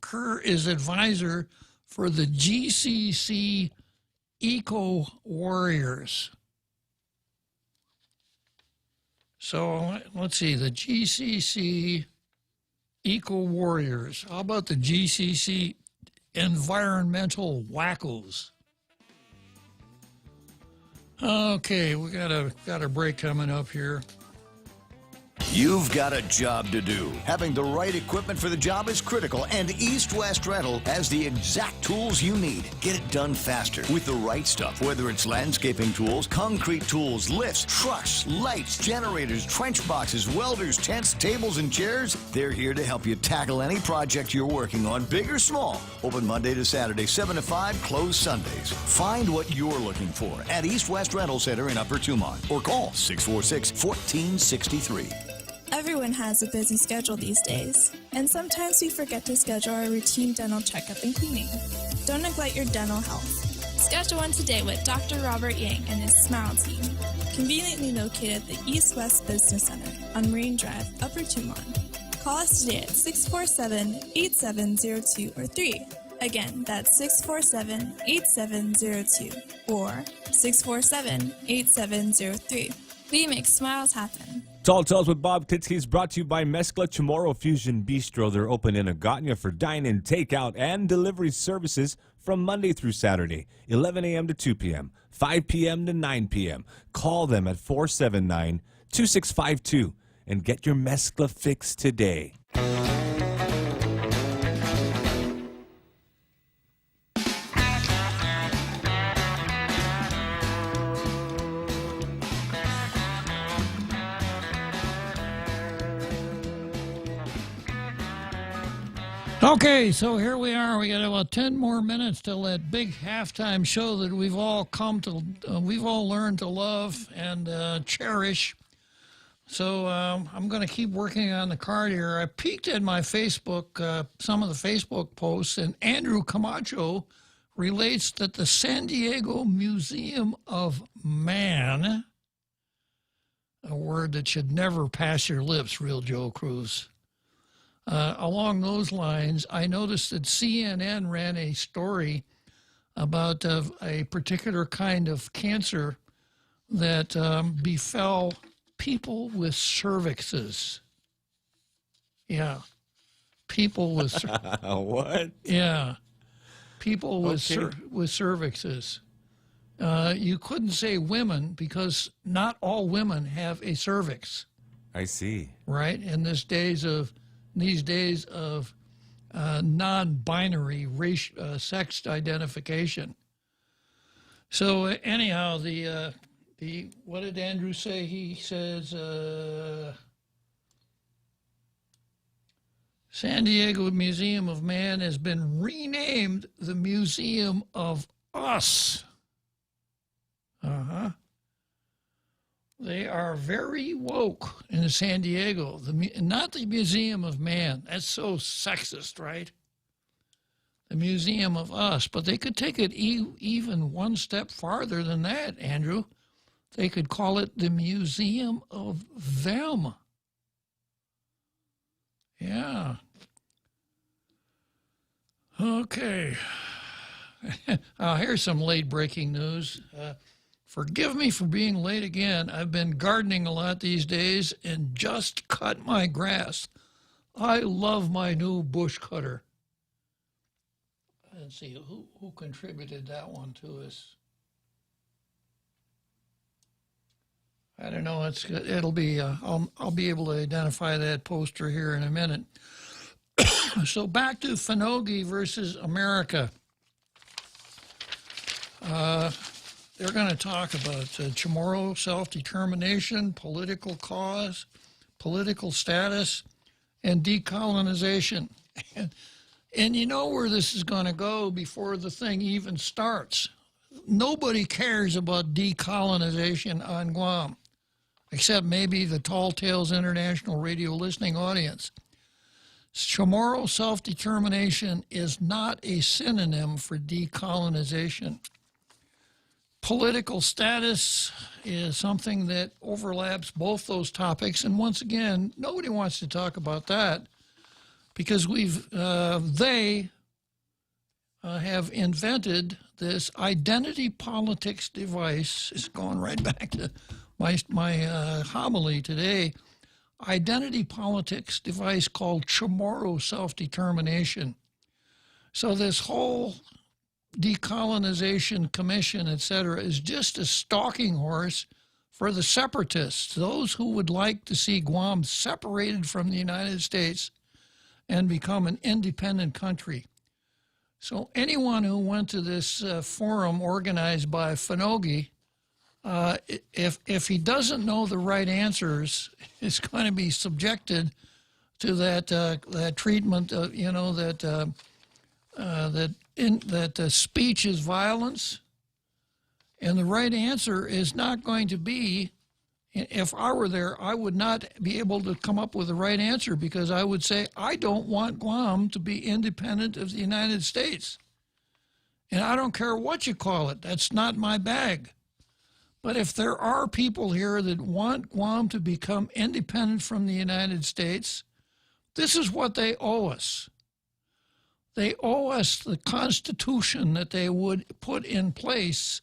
Kerr is advisor for the GCC Eco Warriors. So let's see, the GCC Eco Warriors. How about the GCC Environmental Wackos? Okay, we got a break coming up here. You've got a job to do. Having the right equipment for the job is critical, and East West Rental has the exact tools you need. Get it done faster with the right stuff, whether it's landscaping tools, concrete tools, lifts, trucks, lights, generators, trench boxes, welders, tents, tables, and chairs. They're here to help you tackle any project you're working on, big or small. Open Monday to Saturday, 7 to 5, closed Sundays. Find what you're looking for at East West Rental Center in Upper Tumont or call 646-1463. Everyone has a busy schedule these days, and sometimes we forget to schedule our routine dental checkup and cleaning. Don't neglect your dental health. Schedule one today with Dr. Robert Yang and his Smile Team, conveniently located at the East West Business Center on Marine Drive, Upper Tumont. Call us today at 647-8702 or 3. Again, that's 647-8702 or 647-8703. We make smiles happen. Tall Tales with Bob Klitzkie is brought to you by Mezcla Chamorro Fusion Bistro. They're open in Agotnia for dine-in, takeout, and delivery services from Monday through Saturday, 11 a.m. to 2 p.m., 5 p.m. to 9 p.m. Call them at 479-2652 and get your Mezcla fix today. Okay, so here we are. We got about 10 more minutes till that big halftime show that we've all learned to love and cherish. So I'm going to keep working on the card here. I peeked at my Facebook, some of the Facebook posts, and Andrew Camacho relates that the San Diego Museum of Man, a word that should never pass your lips, Real Joe Cruz. Along those lines, I noticed that CNN ran a story about a particular kind of cancer that befell people with cervixes. Yeah. People with... What? Yeah. People with, Okay. with cervixes. You couldn't say women because not all women have a cervix. I see. Right? In these days of non-binary race, sex identification. So anyhow, the what did Andrew say? He says San Diego Museum of Man has been renamed the Museum of Us. They are very woke in San Diego. Not the Museum of Man. That's so sexist, right? The Museum of Us. But they could take it even one step farther than that, Andrew. They could call it the Museum of Them. Yeah. Okay. Here's some late breaking news. Forgive me for being late again. I've been gardening a lot these days and just cut my grass. I love my new bush cutter. Let's see, who contributed that one to us? I don't know. It'll be. I'll be able to identify that poster here in a minute. So back to Finogi versus America. They're going to talk about Chamorro, self-determination, political cause, political status, and decolonization. And you know where this is going to go before the thing even starts. Nobody cares about decolonization on Guam, except maybe the Tall Tales International radio listening audience. Chamorro self-determination is not a synonym for decolonization. Political status is something that overlaps both those topics, and once again, nobody wants to talk about that because they have invented this identity politics device. It's going right back to my homily today. Identity politics device called Chamorro self-determination. So this whole decolonization commission, etc., is just a stalking horse for the separatists, those who would like to see Guam separated from the United States and become an independent country. So anyone who went to this forum organized by Finogi, if he doesn't know the right answers, is going to be subjected to that treatment. That speech is violence, and the right answer is not going to be. If I were there, I would not be able to come up with the right answer because I would say, I don't want Guam to be independent of the United States. And I don't care what you call it. That's not my bag. But if there are people here that want Guam to become independent from the United States, this is what they owe us. They owe us the Constitution that they would put in place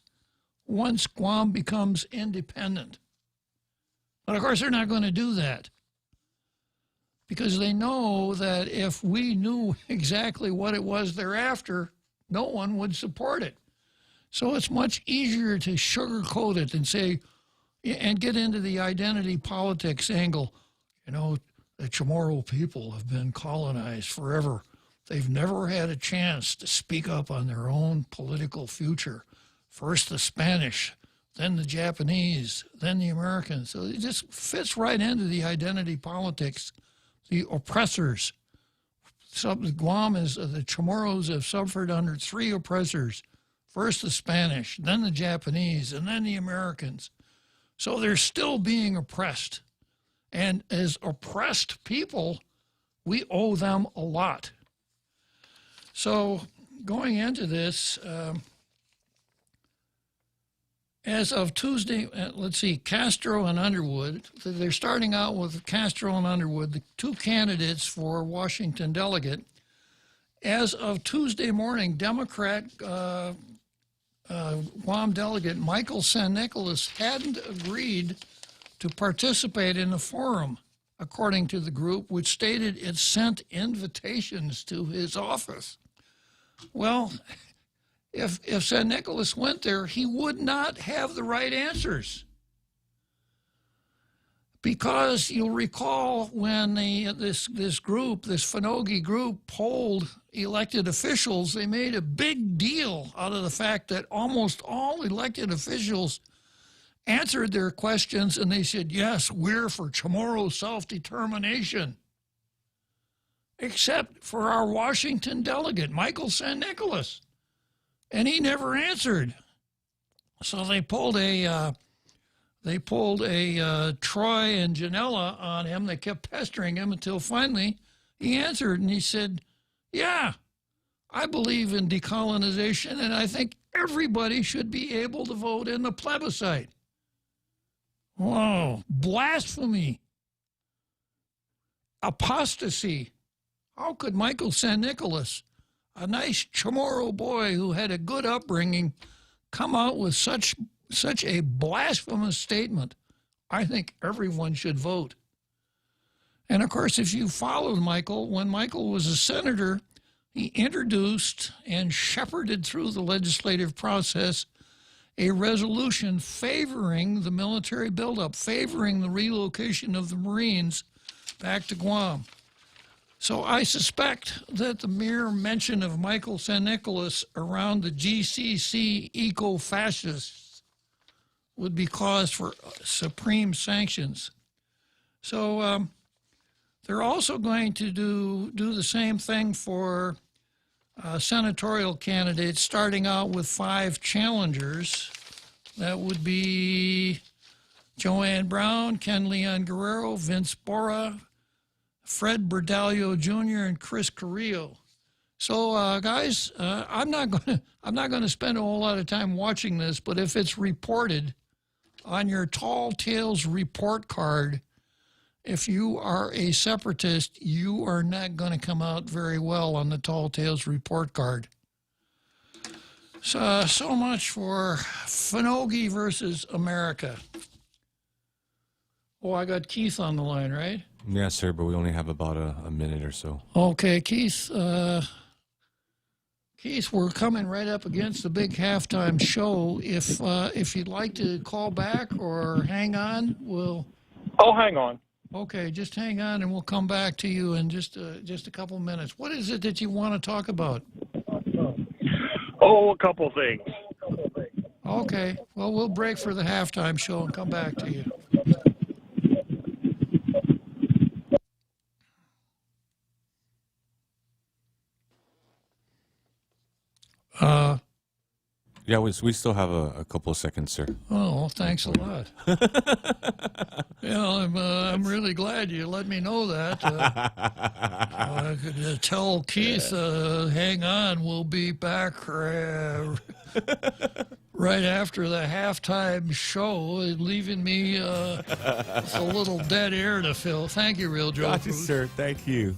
once Guam becomes independent. But of course, they're not going to do that because they know that if we knew exactly what it was they're after, no one would support it. So it's much easier to sugarcoat it and say, and get into the identity politics angle. You know, the Chamorro people have been colonized forever. They've never had a chance to speak up on their own political future. First the Spanish, then the Japanese, then the Americans. So it just fits right into the identity politics. The oppressors. Guam is, the Chamorros have suffered under three oppressors. First the Spanish, then the Japanese, and then the Americans. So they're still being oppressed. And as oppressed people, we owe them a lot. So going into this, as of Tuesday, let's see, Castro and Underwood, they're starting out with Castro and Underwood, the two candidates for Washington delegate. As of Tuesday morning, Democrat Guam delegate Michael San Nicolas hadn't agreed to participate in the forum, according to the group, which stated it sent invitations to his office. Well, if San Nicolas went there, he would not have the right answers. Because you'll recall when this Finogi group polled elected officials, they made a big deal out of the fact that almost all elected officials answered their questions and they said, yes, we're for Chamorro self-determination. Except for our Washington delegate, Michael San Nicolas. And he never answered. So they pulled a Troy and Janela on him. They kept pestering him until finally he answered, and he said, yeah, I believe in decolonization, and I think everybody should be able to vote in the plebiscite. Whoa, blasphemy, apostasy. How could Michael San Nicolas, a nice Chamorro boy who had a good upbringing, come out with such a blasphemous statement? I think everyone should vote. And of course, if you followed Michael, when Michael was a senator, he introduced and shepherded through the legislative process a resolution favoring the military buildup, favoring the relocation of the Marines back to Guam. So I suspect that the mere mention of Michael San Nicolas around the GCC eco-fascists would be cause for supreme sanctions. So they're also going to do the same thing for senatorial candidates, starting out with 5 challengers. That would be Joanne Brown, Ken Leon Guerrero, Vince Bora, Fred Berdalio Jr., and Chris Carrillo. So, guys, I'm not going to spend a whole lot of time watching this, but if it's reported on your Tall Tales report card, if you are a separatist, you are not going to come out very well on the Tall Tales report card. So much for Finogi versus America. Oh, I got Keith on the line, right? Yes, sir, but we only have about a minute or so. Okay, Keith. Keith, we're coming right up against the big halftime show. If you'd like to call back or hang on, we'll... I'll hang on. Okay, just hang on, and we'll come back to you in just a couple minutes. What is it that you want to talk about? Oh, a couple things. Okay, well, we'll break for the halftime show and come back to you. Yeah, we still have a couple of seconds, sir. Oh, well, thanks a lot. I'm really glad you let me know that. I could tell Keith, hang on, we'll be back right after the halftime show, leaving me with a little dead air to fill. Thank you, Real Joe. Gotcha, sir. Thank you.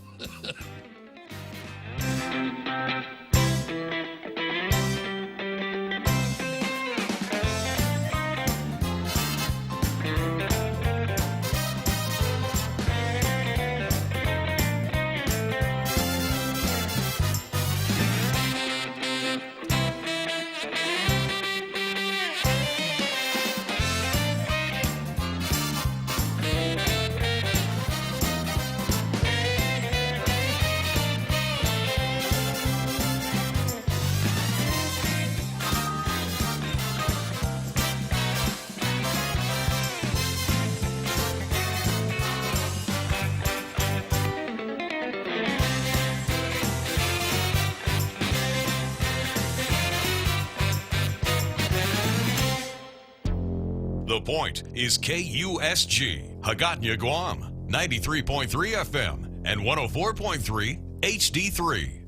The Point is KUSG, Hagåtña, Guam, 93.3 FM and 104.3 HD3.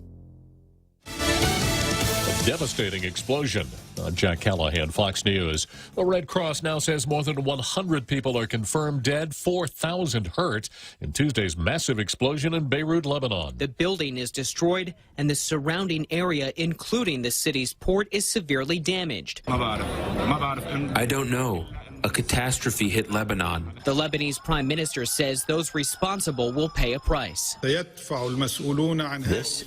A devastating explosion. I'm Jack Callahan, Fox News. The Red Cross now says more than 100 people are confirmed dead, 4,000 hurt in Tuesday's massive explosion in Beirut, Lebanon. The building is destroyed and the surrounding area, including the city's port, is severely damaged. I don't know. A catastrophe hit Lebanon. The Lebanese prime minister says those responsible will pay a price. This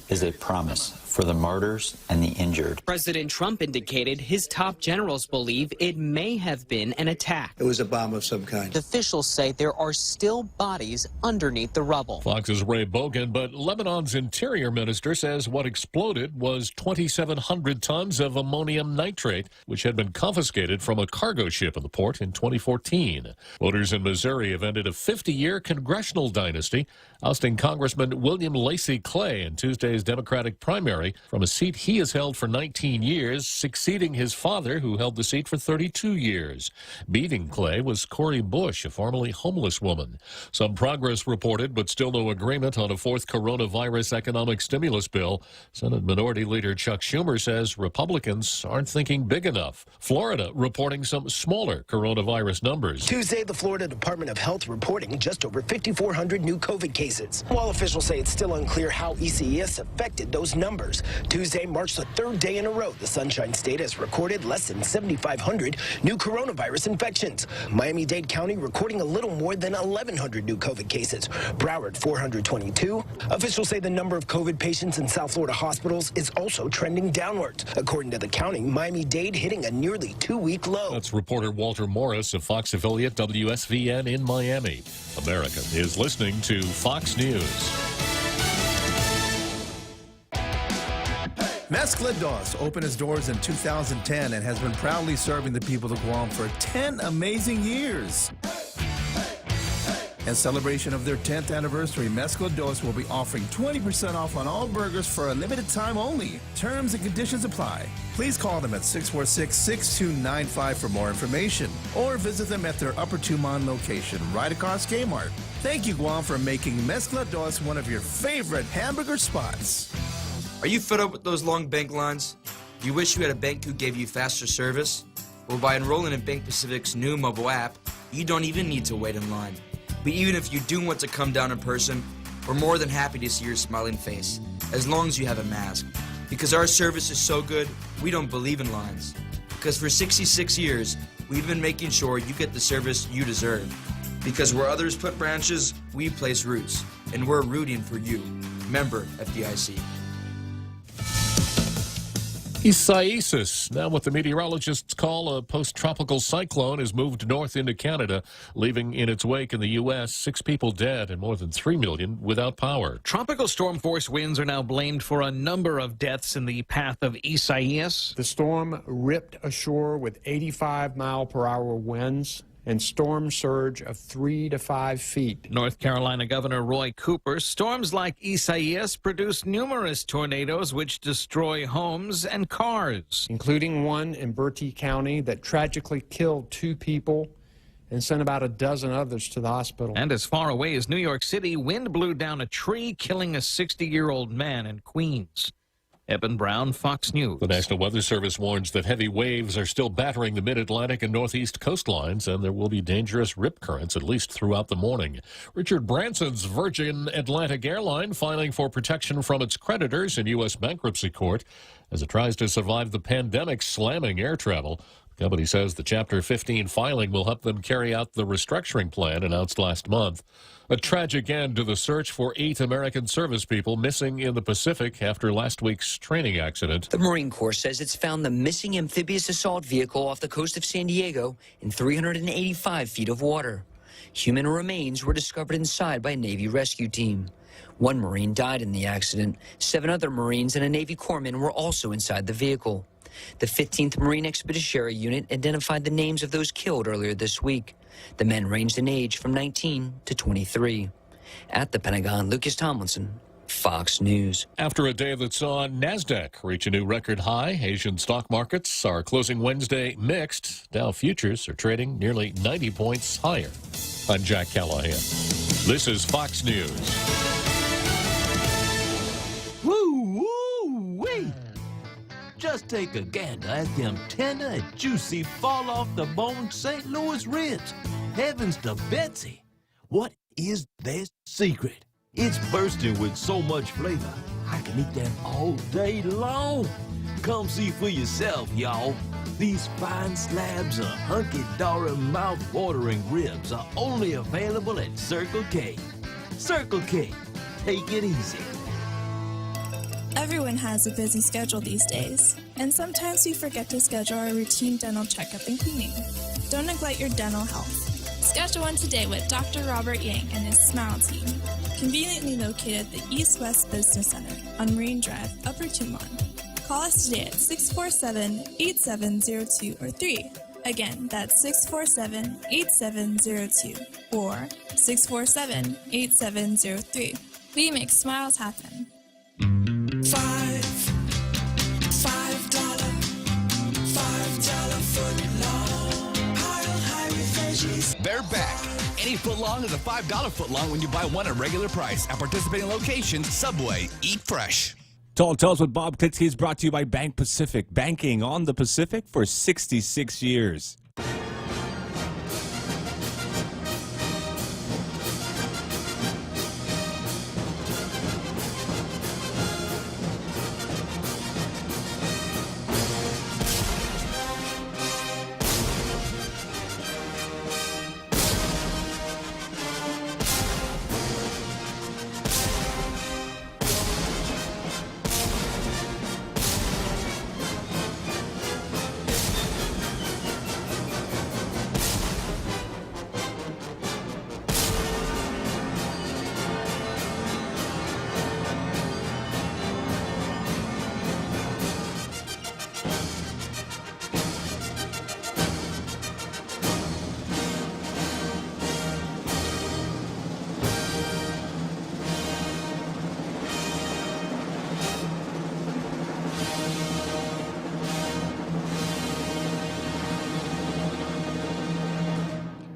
is a promise for the martyrs and the injured. President Trump indicated his top generals believe it may have been an attack. It was a bomb of some kind. Officials say there are still bodies underneath the rubble. Fox's Ray Bogan, but Lebanon's interior minister says what exploded was 2,700 tons of ammonium nitrate, which had been confiscated from a cargo ship in the port in 2014. Voters in Missouri have ended a 50-year congressional dynasty, ousting Congressman William Lacey Clay in Tuesday's Democratic primary from a seat he has held for 19 years, succeeding his father, who held the seat for 32 years. Beating Clay was Cori Bush, a formerly homeless woman. Some progress reported, but still no agreement on a fourth coronavirus economic stimulus bill. Senate Minority Leader Chuck Schumer says Republicans aren't thinking big enough. Florida reporting some smaller coronavirus numbers. Tuesday, the Florida Department of Health reporting just over 5,400 new COVID cases. While officials say it's still unclear how ECES affected those numbers, Tuesday marks the third day in a row the Sunshine State has recorded less than 7,500 new coronavirus infections. Miami-Dade County recording a little more than 1,100 new COVID cases. Broward, 422. Officials say the number of COVID patients in South Florida hospitals is also trending downwards. According to the county, Miami-Dade hitting a nearly 2-week low. That's reporter Walter Morris of Fox affiliate WSVN in Miami. America is listening to Fox News. Mescla opened its doors in 2010 and has been proudly serving the people of Guam for 10 amazing years. In celebration of their 10th anniversary, Mescla Dos will be offering 20% off on all burgers for a limited time only. Terms and conditions apply. Please call them at 646-6295 for more information, or visit them at their Upper Tumon location, right across Kmart. Thank you, Guam, for making Mescla Dos one of your favorite hamburger spots. Are you fed up with those long bank lines? Do you wish you had a bank who gave you faster service? Well, by enrolling in Bank Pacific's new mobile app, you don't even need to wait in line. But even if you do want to come down in person, we're more than happy to see your smiling face, as long as you have a mask. Because our service is so good, we don't believe in lines. Because for 66 years, we've been making sure you get the service you deserve. Because where others put branches, we place roots. And we're rooting for you. Member FDIC. Isaias, now what the meteorologists call a post-tropical cyclone, has moved north into Canada, leaving in its wake in the U.S. 6 people dead and more than 3 million without power. Tropical storm force winds are now blamed for a number of deaths in the path of Isaias. The storm ripped ashore with 85-mile-per-hour winds and storm surge of 3 to 5 feet. North Carolina Governor Roy Cooper, storms like Isaias produce numerous tornadoes which destroy homes and cars, including one in Bertie County that tragically killed 2 people and sent about a dozen others to the hospital. And as far away as New York City, wind blew down a tree, killing a 60-year-old man in Queens. Eben Brown, Fox News. The National Weather Service warns that heavy waves are still battering the mid-Atlantic and northeast coastlines, and there will be dangerous rip currents at least throughout the morning. Richard Branson's Virgin Atlantic Airline filing for protection from its creditors in U.S. bankruptcy court as it tries to survive the pandemic slamming air travel. The company says the Chapter 15 filing will help them carry out the restructuring plan announced last month. A tragic end to the search for 8 American service people missing in the Pacific after last week's training accident. The Marine Corps says it's found the missing amphibious assault vehicle off the coast of San Diego in 385 feet of water. Human remains were discovered inside by a Navy rescue team. 1 Marine died in the accident. 7 other Marines and a Navy corpsman were also inside the vehicle. The 15th Marine Expeditionary Unit identified the names of those killed earlier this week. The men ranged in age from 19 to 23. At the Pentagon, Lucas Tomlinson, Fox News. After a day that saw NASDAQ reach a new record high, Asian stock markets are closing Wednesday mixed. Dow futures are trading nearly 90 points higher. I'm Jack Callahan. This is Fox News. Woo-wee! Just take a gander at them tender and juicy fall-off-the-bone St. Louis ribs. Heavens to Betsy! What is their secret? It's bursting with so much flavor, I can eat them all day long. Come see for yourself, y'all. These fine slabs of hunky-dory, mouth-watering ribs are only available at Circle K. Circle K. Take it easy. Everyone has a busy schedule these days, and sometimes we forget to schedule our routine dental checkup and cleaning. Don't neglect your dental health. Schedule one today with Dr. Robert Yang and his Smile Team, conveniently located at the East West Business Center on Marine Drive, Upper Tumon. Call us today at 647-8702 or 3. Again, that's 647-8702 or 647-8703. We make smiles happen. They're back. Any footlong is a $5 footlong when you buy one at regular price. At participating locations, Subway, eat fresh. Tall Tales with Bob Klitzkie is brought to you by Bank Pacific, banking on the Pacific for 66 years.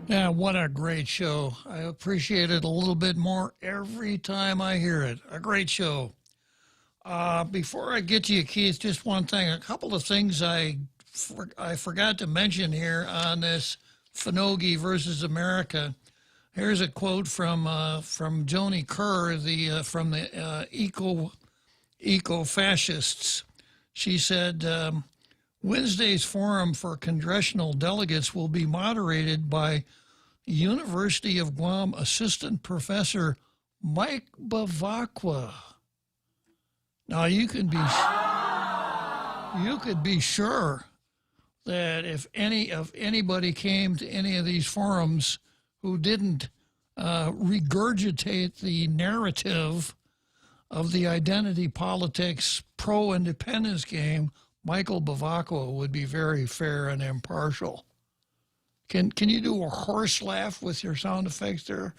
Yeah, what a great show. I appreciate it a little bit more every time I hear it. A great show. Before I get to you, Keith, just one thing. A couple of things I forgot to mention here on this Finogi versus America. Here's a quote from Joni Kerr, from the eco-fascists. She said, Wednesday's forum for congressional delegates will be moderated by University of Guam Assistant Professor Mike Bavacqua. Now you could be sure that if anybody came to any of these forums who didn't regurgitate the narrative of the identity politics pro-independence game, Michael Bavacqua would be very fair and impartial. Can you do a horse laugh with your sound effects there?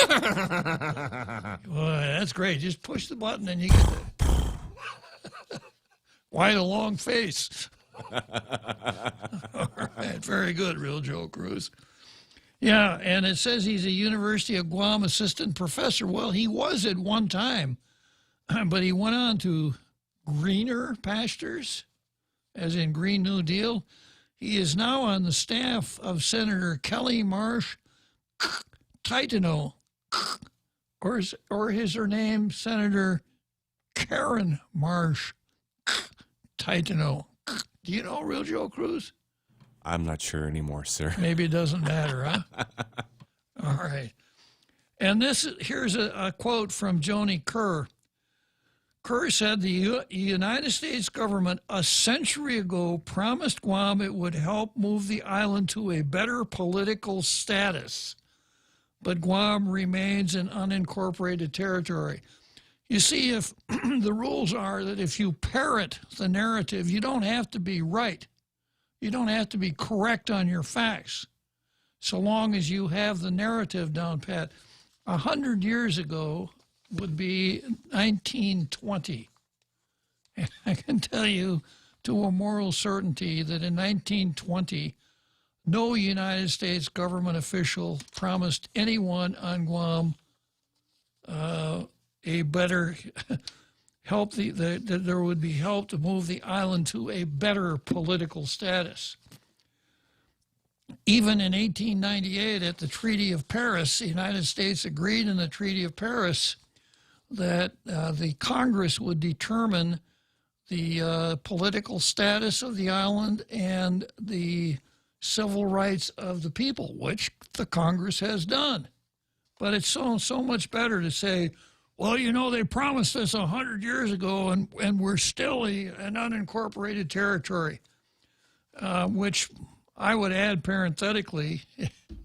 Well, that's great. Just push the button and you get the why the long face? All right, very good, Real Joe Cruz. Yeah, and it says he's a University of Guam assistant professor. Well, he was at one time, but he went on to greener pastures, as in Green New Deal. He is now on the staff of Senator Kelly Marsh Titano, or is her name Senator Karen Marsh Titano. Do you know Real Joe Cruz? I'm not sure anymore, sir. Maybe it doesn't matter, huh? All right. And here's a quote from Joni Kerr. Kerr said the United States government a century ago promised Guam it would help move the island to a better political status, but Guam remains an unincorporated territory. You see, if the rules are that if you parrot the narrative, you don't have to be right. You don't have to be correct on your facts, so long as you have the narrative down pat. 100 years ago would be 1920. And I can tell you to a moral certainty that in 1920, no United States government official promised anyone on Guam a better help, that there would be help to move the island to a better political status. Even in 1898 at the Treaty of Paris, the United States agreed in the Treaty of Paris that the Congress would determine the political status of the island and the civil rights of the people, which the Congress has done. But it's so much better to say, Well, you know, they promised us 100 years ago, and we're still an unincorporated territory, which I would add parenthetically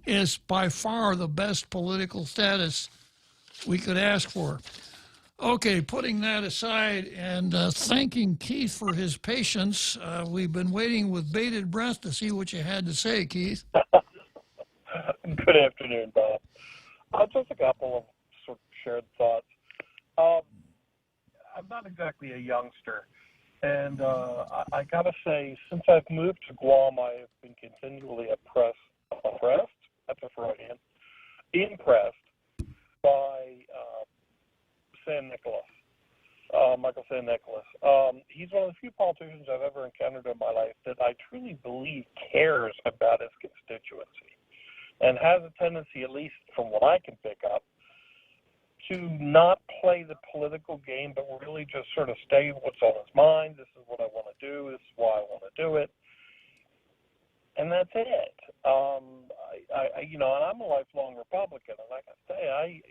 is by far the best political status we could ask for. Okay, putting that aside and thanking Keith for his patience, we've been waiting with bated breath to see what you had to say, Keith. Good afternoon, Bob. Just a couple of sort of shared thoughts. I'm not exactly a youngster, and I got to say, since I've moved to Guam, I have been continually oppressed, that's a Freudian, impressed by San Nicolas, Michael San Nicolas. He's one of the few politicians I've ever encountered in my life that I truly believe cares about his constituency and has a tendency, at least from what I can pick up, to not play the political game, but really just sort of stay what's on his mind. This is what I want to do. This is why I want to do it. And that's it. And I'm a lifelong Republican, and like I say,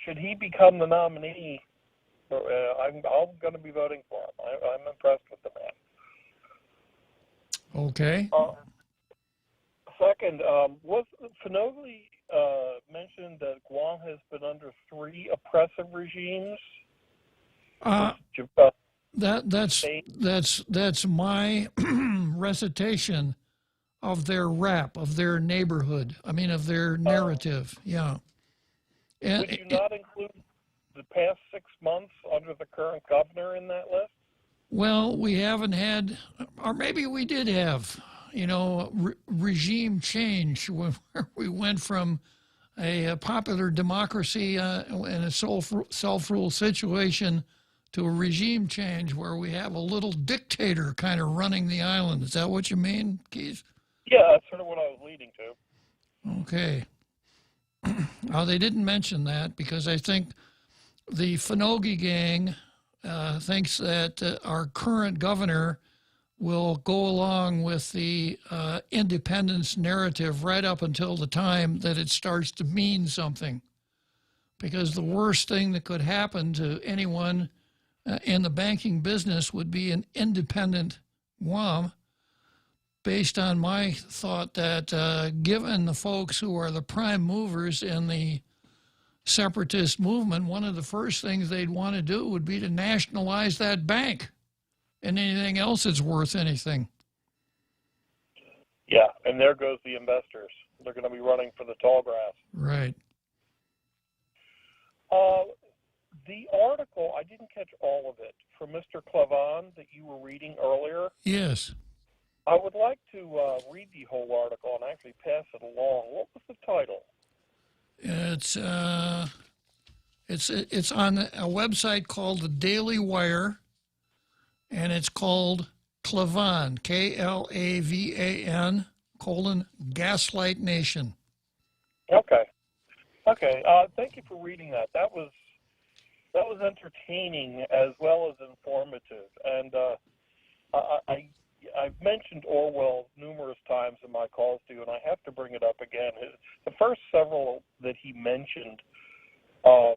should he become the nominee, I'm going to be voting for him. I'm impressed with the man. Okay. Second, was Finogly mentioned that Guam has been under 3 oppressive regimes? That's my recitation of their rap, of their neighborhood. I mean, of their narrative. Yeah. And, would you not include the past 6 months under the current governor in that list? Well, we haven't had, or maybe we did have, regime change where we went from a popular democracy in a self-rule situation to a regime change where we have a little dictator kind of running the island. Is that what you mean, Keith? Yeah, that's sort of what I was leading to. Okay. They didn't mention that because I think the Finoggy gang thinks that our current governor will go along with the independence narrative right up until the time that it starts to mean something. Because the worst thing that could happen to anyone in the banking business would be an independent Guam, based on my thought that given the folks who are the prime movers in the separatist movement, one of the first things they'd want to do would be to nationalize that bank and anything else that's worth anything. Yeah, and there goes the investors. They're going to be running for the tall grass. Right. The article, I didn't catch all of it, from Mr. Clavon that you were reading earlier. Yes. I would like to read the whole article and actually pass it along. What was the title? It's on a website called the Daily Wire, and it's called Clavon, Klavan, Gaslight Nation. Okay. Thank you for reading that. That was entertaining as well as informative, and I've mentioned Orwell numerous times in my calls to you, and I have to bring it up again. The first several that he mentioned are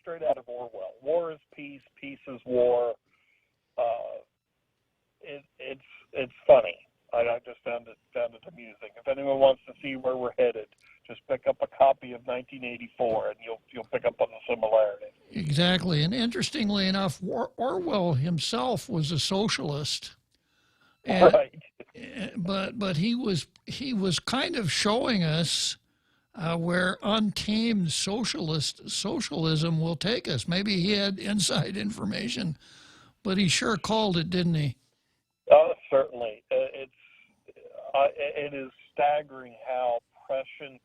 straight out of Orwell. War is peace, peace is war. It's funny. I just found it amusing. If anyone wants to see where we're headed, just pick up a copy of 1984, and you'll pick up on the similarities. Exactly, and interestingly enough, Orwell himself was a socialist, and, right? But he was kind of showing us where untamed socialism will take us. Maybe he had inside information, but he sure called it, didn't he? Certainly. It is staggering how prescient,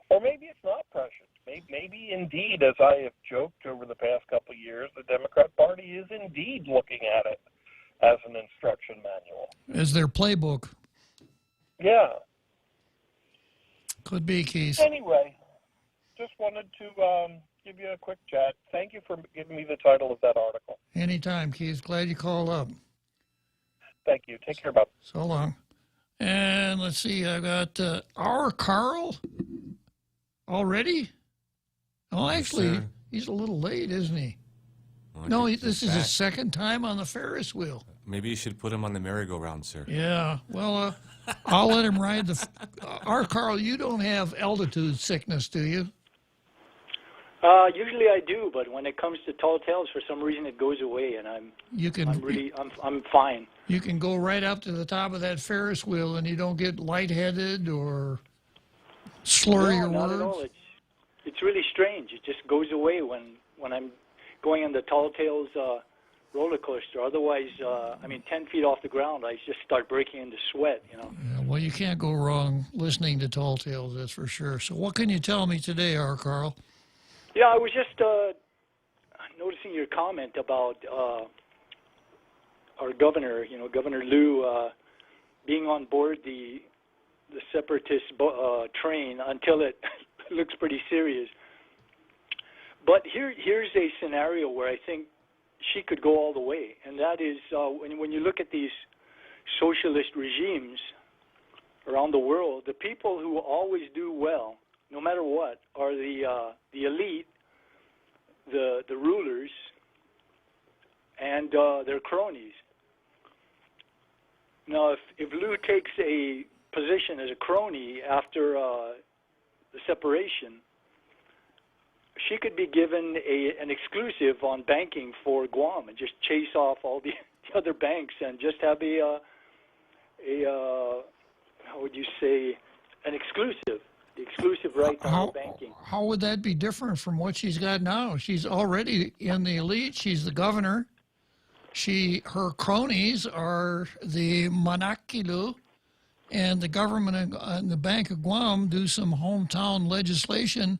or maybe it's not prescient. Maybe indeed, as I have joked over the past couple of years, the Democrat Party is indeed looking at it as an instruction manual. As their playbook. Yeah. Could be, Keith. Anyway, just wanted to give you a quick chat. Thank you for giving me the title of that article. Anytime, Keith. Glad you called up. Thank you. Take care, Bob. So long. And let's see, I got our Carl already? Oh, actually, he's a little late, isn't he? Oh, No, he's this is back. his second time on the Ferris wheel. Maybe you should put him on the merry-go-round, sir. Yeah, well, I'll let him ride the. Carl, you don't have altitude sickness, do you? Usually I do, but when it comes to tall tales, for some reason it goes away, and I'm fine. You can go right up to the top of that Ferris wheel, and you don't get lightheaded or slur your not words. At all. It's really strange. It just goes away when I'm going on the tall tales roller coaster. Otherwise, 10 feet off the ground, I just start breaking into sweat. Yeah, well, you can't go wrong listening to tall tales, that's for sure. So, what can you tell me today, Carl? Yeah, I was just noticing your comment about our governor, Governor Liu, being on board the separatist train until it looks pretty serious. But here's a scenario where I think she could go all the way, and that is when you look at these socialist regimes around the world, the people who always do well, no matter what, are the elite, the rulers, and their cronies. Now, if Liu takes a position as a crony after the separation, she could be given an exclusive on banking for Guam and just chase off all the other banks and just have a how would you say, an exclusive. The exclusive right to all banking. How would that be different from what she's got now? She's already in the elite. She's the governor. Her cronies are the Manakilu, and the government and the Bank of Guam do some hometown legislation.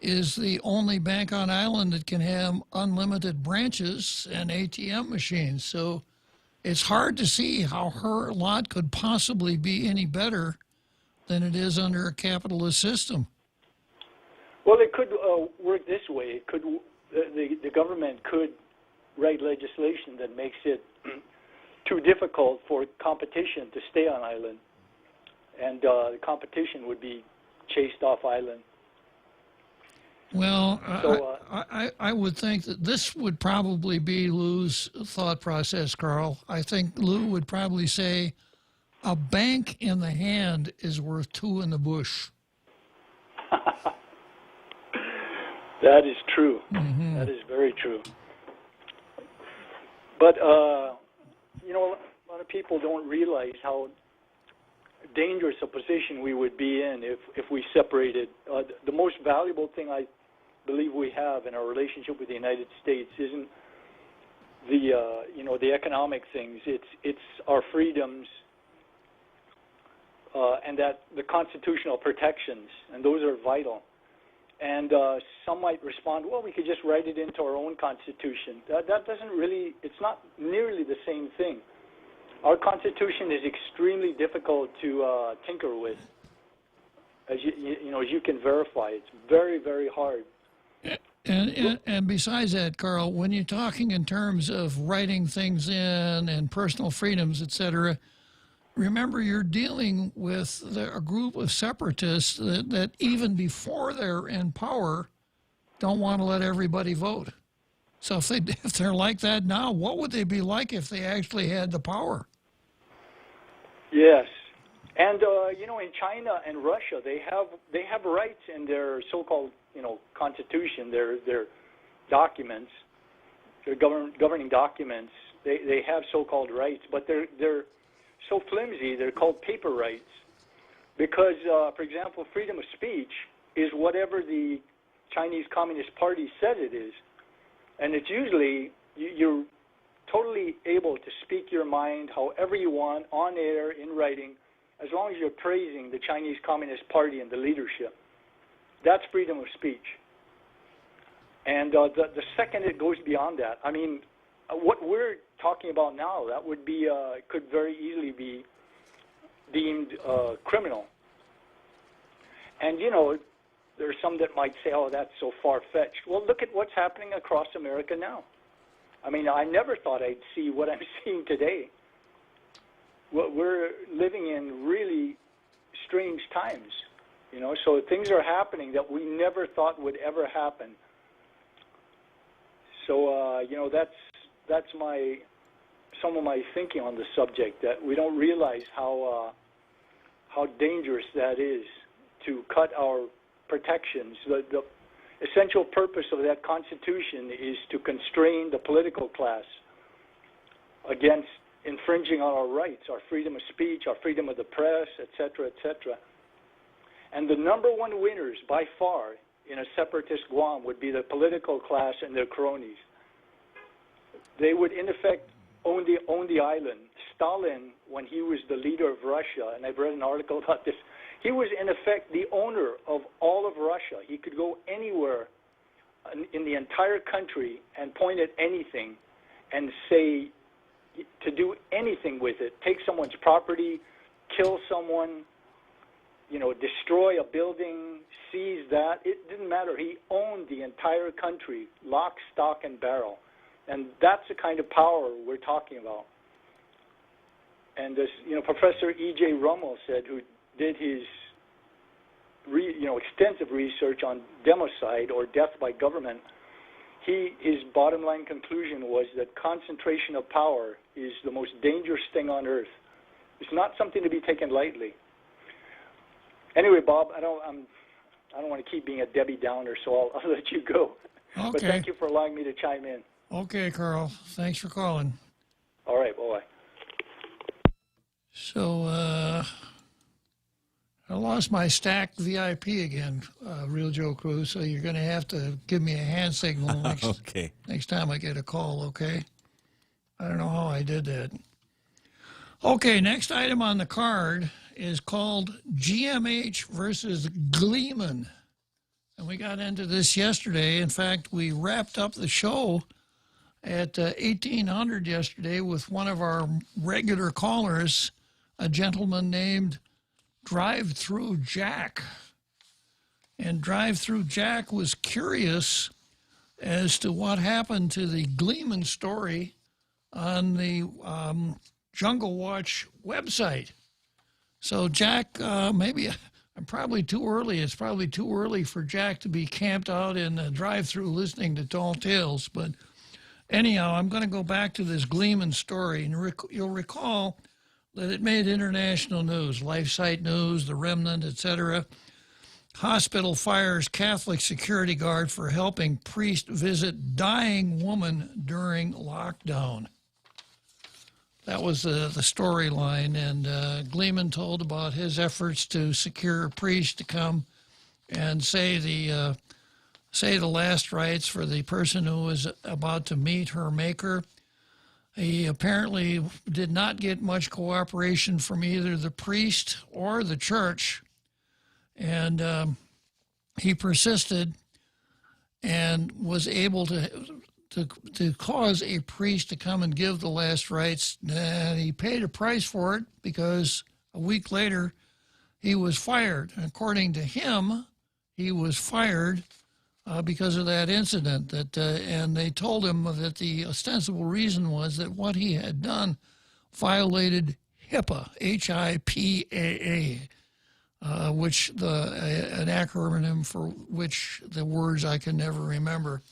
Is the only bank on island that can have unlimited branches and ATM machines. So it's hard to see how her lot could possibly be any better than it is under a capitalist system. Well, it could work this way. It could the government could write legislation that makes it too difficult for competition to stay on island, and the competition would be chased off island. Well, I would think that this would probably be Lou's thought process, Carl. I think Lou would probably say, a bank in the hand is worth two in the bush. That is true. Mm-hmm. That is very true. But, a lot of people don't realize how dangerous a position we would be in if we separated. The most valuable thing I believe we have in our relationship with the United States isn't the economic things. It's our freedoms and that the constitutional protections, and those are vital. And some might respond, well, we could just write it into our own constitution. That doesn't really, it's not nearly the same thing. Our constitution is extremely difficult to tinker with, as you can verify. It's very, very hard. And besides that, Carl, when you're talking in terms of writing things in and personal freedoms, etc., remember you're dealing with a group of separatists that even before they're in power don't want to let everybody vote. So if they're like that now, what would they be like if they actually had the power? Yes, and in China and Russia, they have rights in their so-called constitution, their documents, their governing documents. They have so-called rights, but they're so flimsy. They're called paper rights because, for example, freedom of speech is whatever the Chinese Communist Party says it is, and it's usually you're totally able to speak your mind however you want, on air, in writing, as long as you're praising the Chinese Communist Party and the leadership. That's freedom of speech. And the second it goes beyond that, I mean, what we're talking about now, that would be, could very easily be deemed criminal. And, there are some that might say, oh, that's so far-fetched. Well, look at what's happening across America now. I mean, I never thought I'd see what I'm seeing today. We're living in really strange times. You know, so things are happening that we never thought would ever happen. So, you know, that's some of my thinking on the subject, that we don't realize how dangerous that is to cut our protections. The essential purpose of that Constitution is to constrain the political class against infringing on our rights, our freedom of speech, our freedom of the press, et cetera, et cetera. And the number one winners by far in a separatist Guam would be the political class and their cronies. They would, in effect, own the island. Stalin, when he was the leader of Russia, and I've read an article about this, he was, in effect, the owner of all of Russia. He could go anywhere in the entire country and point at anything and say, to do anything with it, take someone's property, kill someone, you know, destroy a building, seize that. It didn't matter. He owned the entire country, lock, stock, and barrel. And that's the kind of power we're talking about. And as, you know, Professor E.J. Rummel said, who did his extensive research on democide, or death by government, his bottom line conclusion was that concentration of power is the most dangerous thing on earth. It's not something to be taken lightly. Anyway, Bob, I don't want to keep being a Debbie Downer, so I'll let you go. Okay. But thank you for allowing me to chime in. Okay, Carl. Thanks for calling. All right, bye-bye. So, I lost my stacked VIP again, Real Joe Cruz, so you're going to have to give me a hand signal next time I get a call, okay? I don't know how I did that. Okay, next item on the card is called GMH versus Gleeman. And we got into this yesterday. In fact, we wrapped up the show at 1800 yesterday with one of our regular callers, a gentleman named Drive-Through Jack. And Drive-Through Jack was curious as to what happened to the Gleeman story on the Jungle Watch website. So Jack, maybe I'm probably too early. It's probably too early for Jack to be camped out in a drive-through listening to Tall Tales. But anyhow, I'm going to go back to this Gleeman story. And you'll recall that it made international news, LifeSite News, The Remnant, etc. Hospital fires Catholic security guard for helping priest visit dying woman during lockdown. That was the storyline, and Gleeman told about his efforts to secure a priest to come and say the last rites for the person who was about to meet her maker. He apparently did not get much cooperation from either the priest or the church, and he persisted and was able to cause a priest to come and give the last rites. And he paid a price for it because a week later he was fired. And according to him, he was fired because of that incident. And they told him that the ostensible reason was that what he had done violated HIPAA, H-I-P-A-A, which an acronym for which the words I can never remember.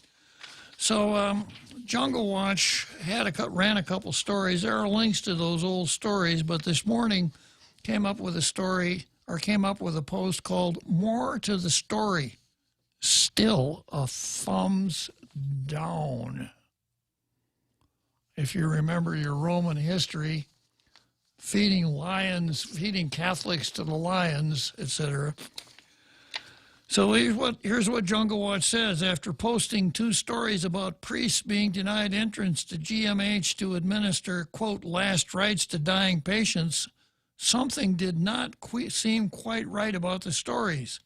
So Jungle Watch ran a couple stories. There are links to those old stories, but this morning came up with a post called "More to the Story, Still a Thumbs Down." If you remember your Roman history, feeding Catholics to the lions, etc. So here's what Jungle Watch says. After posting 2 stories about priests being denied entrance to GMH to administer, quote, last rites to dying patients, something did not seem quite right about the stories.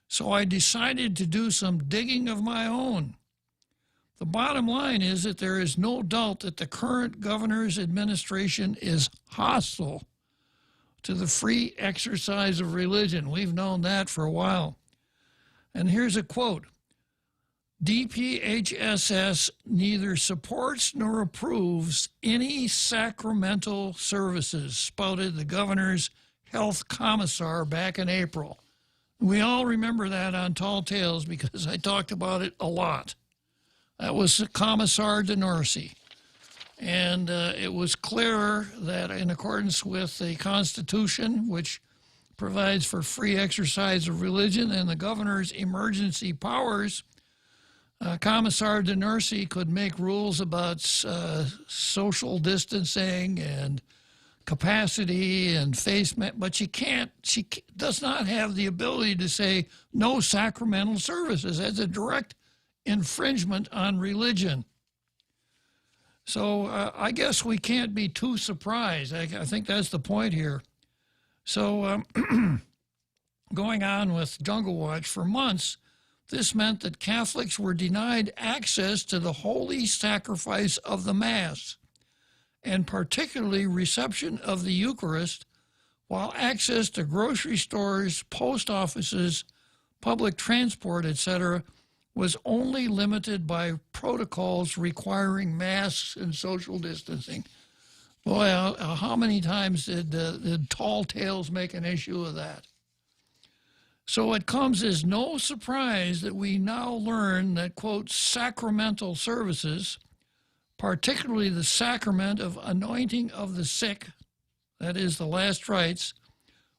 So I decided to do some digging of my own. The bottom line is that there is no doubt that the current governor's administration is hostile to the free exercise of religion. We've known that for a while. And here's a quote: DPHSS neither supports nor approves any sacramental services, spouted the governor's health commissar back in April. We all remember that on Tall Tales because I talked about it a lot. That was Commissar DeNorcy. And it was clear that in accordance with the Constitution, which provides for free exercise of religion, and the governor's emergency powers, Commissar DeNorcy could make rules about social distancing and capacity and face, but she does not have the ability to say no sacramental services. That's a direct infringement on religion. So I guess we can't be too surprised. I think that's the point here. So going on with Jungle Watch for months, this meant that Catholics were denied access to the holy sacrifice of the Mass, and particularly reception of the Eucharist, while access to grocery stores, post offices, public transport, etc., was only limited by protocols requiring masks and social distancing. Boy, how many times did Tall Tales make an issue of that? So it comes as no surprise that we now learn that, quote, sacramental services, particularly the sacrament of anointing of the sick, that is the last rites,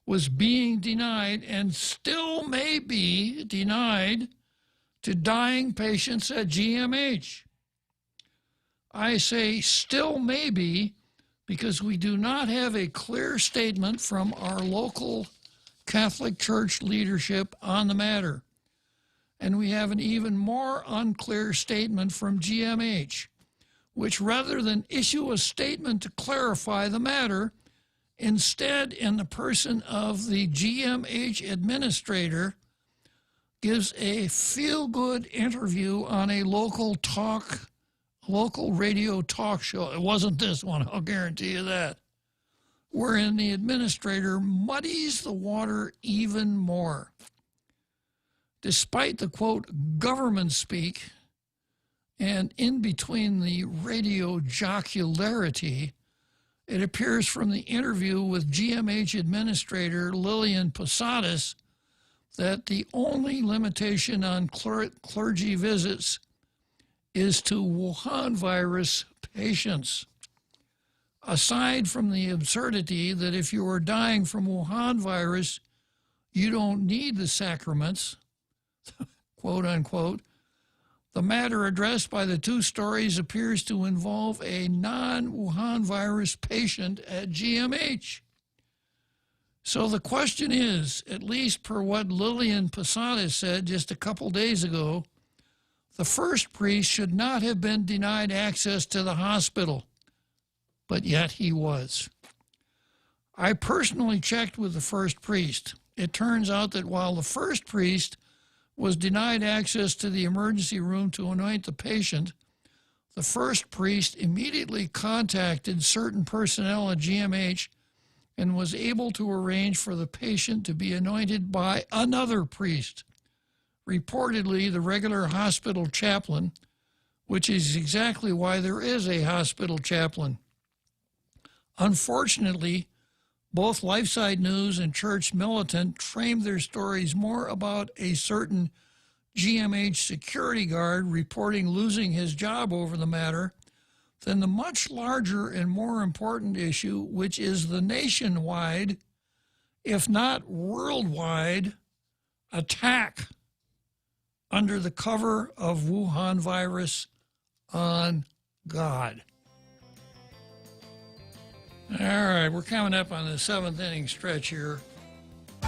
was being denied and still may be denied to dying patients at GMH. I say still may be because we do not have a clear statement from our local Catholic Church leadership on the matter. And we have an even more unclear statement from GMH, which rather than issue a statement to clarify the matter, instead, in the person of the GMH administrator, gives a feel-good interview on a local radio talk show. It wasn't this one, I'll guarantee you that, wherein the administrator muddies the water even more. Despite the, quote, government speak, and in between the radio jocularity, it appears from the interview with GMH Administrator Lillian Posadas that the only limitation on clergy visits is to Wuhan virus patients. Aside from the absurdity that if you are dying from Wuhan virus, you don't need the sacraments, quote unquote, the matter addressed by the two stories appears to involve a non-Wuhan virus patient at GMH. So the question is, at least per what Lillian Posadas said just a couple days ago, the first priest should not have been denied access to the hospital, but yet he was. I personally checked with the first priest. It turns out that while the first priest was denied access to the emergency room to anoint the patient, the first priest immediately contacted certain personnel at GMH and was able to arrange for the patient to be anointed by another priest, reportedly the regular hospital chaplain, which is exactly why there is a hospital chaplain. Unfortunately, both LifeSide News and Church Militant framed their stories more about a certain GMH security guard reporting losing his job over the matter than the much larger and more important issue, which is the nationwide, if not worldwide, attack under the cover of Wuhan virus on God. All right, we're coming up on the seventh inning stretch here.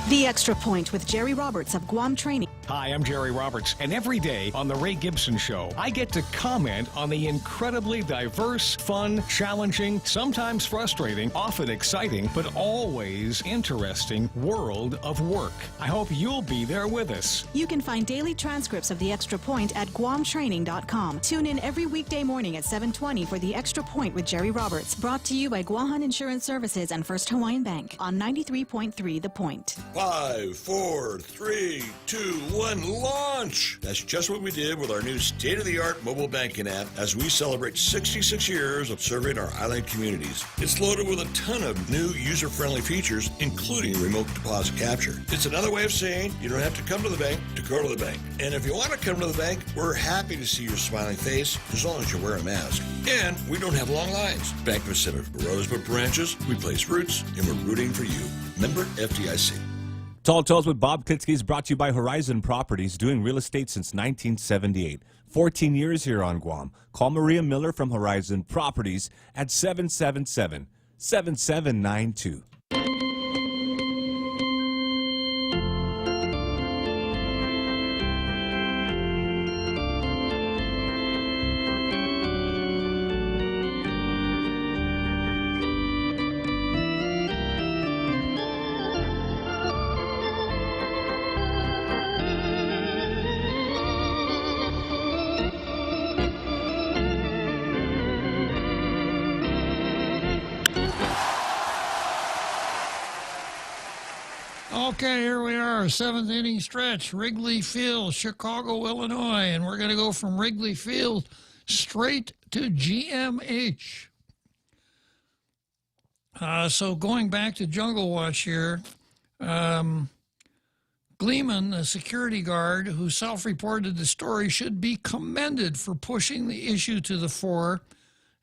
The Extra Point with Jerry Roberts of Guam Training. Hi, I'm Jerry Roberts, and every day on The Ray Gibson Show, I get to comment on the incredibly diverse, fun, challenging, sometimes frustrating, often exciting, but always interesting world of work. I hope you'll be there with us. You can find daily transcripts of The Extra Point at GuamTraining.com. Tune in every weekday morning at 7:20 for The Extra Point with Jerry Roberts, brought to you by Guahan Insurance Services and First Hawaiian Bank on 93.3 The Point. 5, 4, 3, 2, 1, launch! That's just what we did with our new state-of-the-art mobile banking app as we celebrate 66 years of serving our island communities. It's loaded with a ton of new user-friendly features, including remote deposit capture. It's another way of saying you don't have to come to the bank to go to the bank. And if you want to come to the bank, we're happy to see your smiling face as long as you wear a mask. And we don't have long lines. Bank Pacific grows with branches, we place roots, and we're rooting for you. Member FDIC. Tall Tales with Bob Klitzkie is brought to you by Horizon Properties, doing real estate since 1978. 14 years here on Guam. Call Maria Miller from Horizon Properties at 777-7792. Okay, here we are, seventh inning stretch, Wrigley Field, Chicago, Illinois, and we're going to go from Wrigley Field straight to GMH. So going back to Jungle Watch here, Gleeman, a security guard who self-reported the story, should be commended for pushing the issue to the fore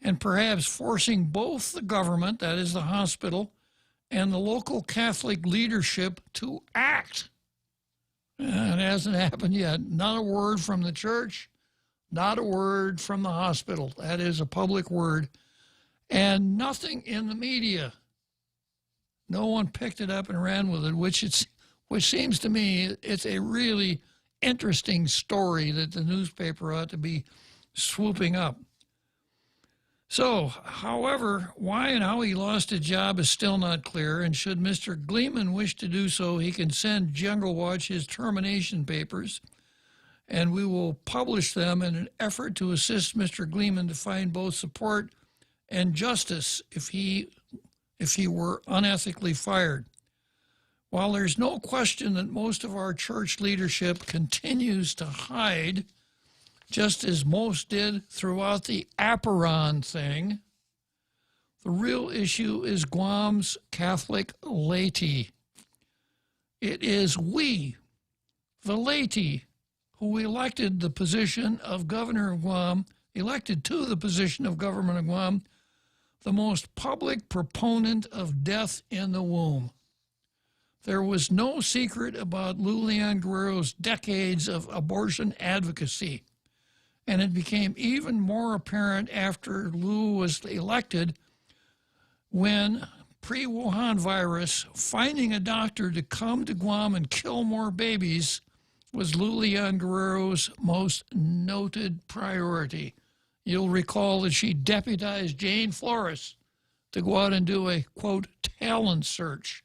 and perhaps forcing both the government, that is the hospital, and the local Catholic leadership to act. It hasn't happened yet. Not a word from the church, not a word from the hospital. That is a public word. And nothing in the media. No one picked it up and ran with it, which seems to me it's a really interesting story that the newspaper ought to be swooping up. So, however, why and how he lost his job is still not clear, and should Mr. Gleeman wish to do so, he can send Jungle Watch his termination papers, and we will publish them in an effort to assist Mr. Gleeman to find both support and justice if he were unethically fired. While there's no question that most of our church leadership continues to hide, just as most did throughout the Apparon thing, the real issue is Guam's Catholic laity. It is we, the laity, who elected the position of governor of Guam, elected to the position of government of Guam, the most public proponent of death in the womb. There was no secret about Lulian Guerrero's decades of abortion advocacy. And it became even more apparent after Lou was elected when, pre-Wuhan virus, finding a doctor to come to Guam and kill more babies was Lulian Guerrero's most noted priority. You'll recall that she deputized Jane Flores to go out and do a, quote, talent search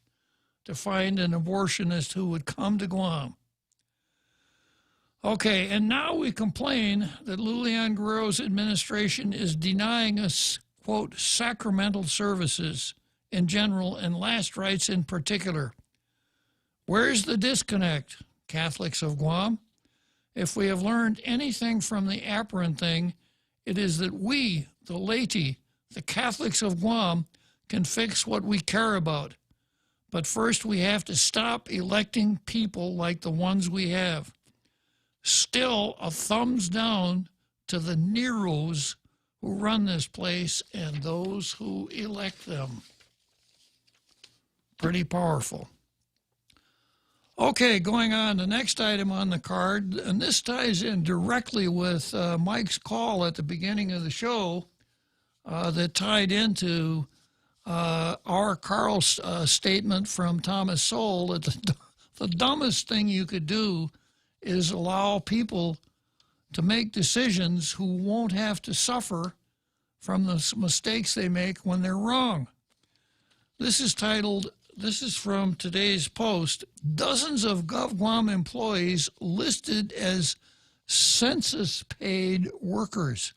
to find an abortionist who would come to Guam. Okay, and now we complain that Lulian Guerrero's administration is denying us, quote, sacramental services in general and last rites in particular. Where's the disconnect, Catholics of Guam? If we have learned anything from the Apparon thing, it is that we, the laity, the Catholics of Guam, can fix what we care about. But first we have to stop electing people like the ones we have. Still a thumbs down to the Neros who run this place and those who elect them. Pretty powerful. Okay, going on, the next item on the card, and this ties in directly with Mike's call at the beginning of the show that tied into our Carl's statement from Thomas Sowell that the dumbest thing you could do is allow people to make decisions who won't have to suffer from the mistakes they make when they're wrong. This is titled, this is from today's Post, dozens of GovGuam employees listed as census-paid workers.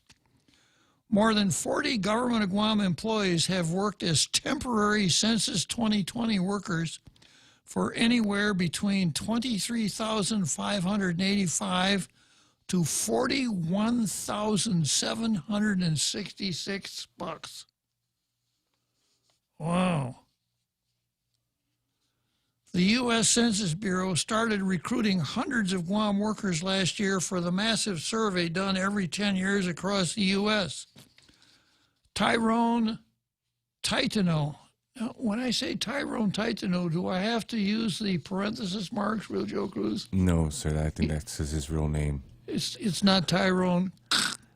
More than 40 Government of Guam employees have worked as temporary Census 2020 workers for anywhere between $23,585 to $41,766. Wow. The U.S. Census Bureau started recruiting hundreds of Guam workers last year for the massive survey done every 10 years across the U.S. Tyrone Titano. Now, when I say Tyrone Titano, do I have to use the parenthesis marks, Real Joe Cruz? No, sir. I think that's his real name. It's not Tyrone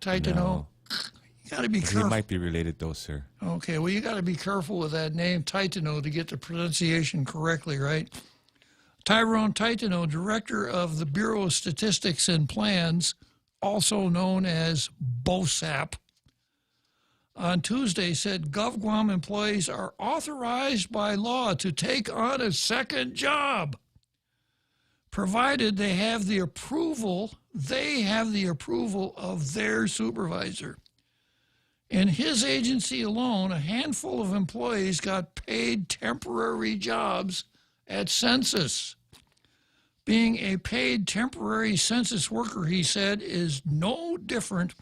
Titano. No. You got to be He careful. might be related, though, sir. Okay, well, you got to be careful with that name, Titano, to get the pronunciation correctly, right? Tyrone Titano, director of the Bureau of Statistics and Plans, also known as BOSAP, on Tuesday said GovGuam employees are authorized by law to take on a second job, provided they have the approval of their supervisor. In his agency alone, a handful of employees got paid temporary jobs at Census. Being a paid temporary census worker, he said, is no different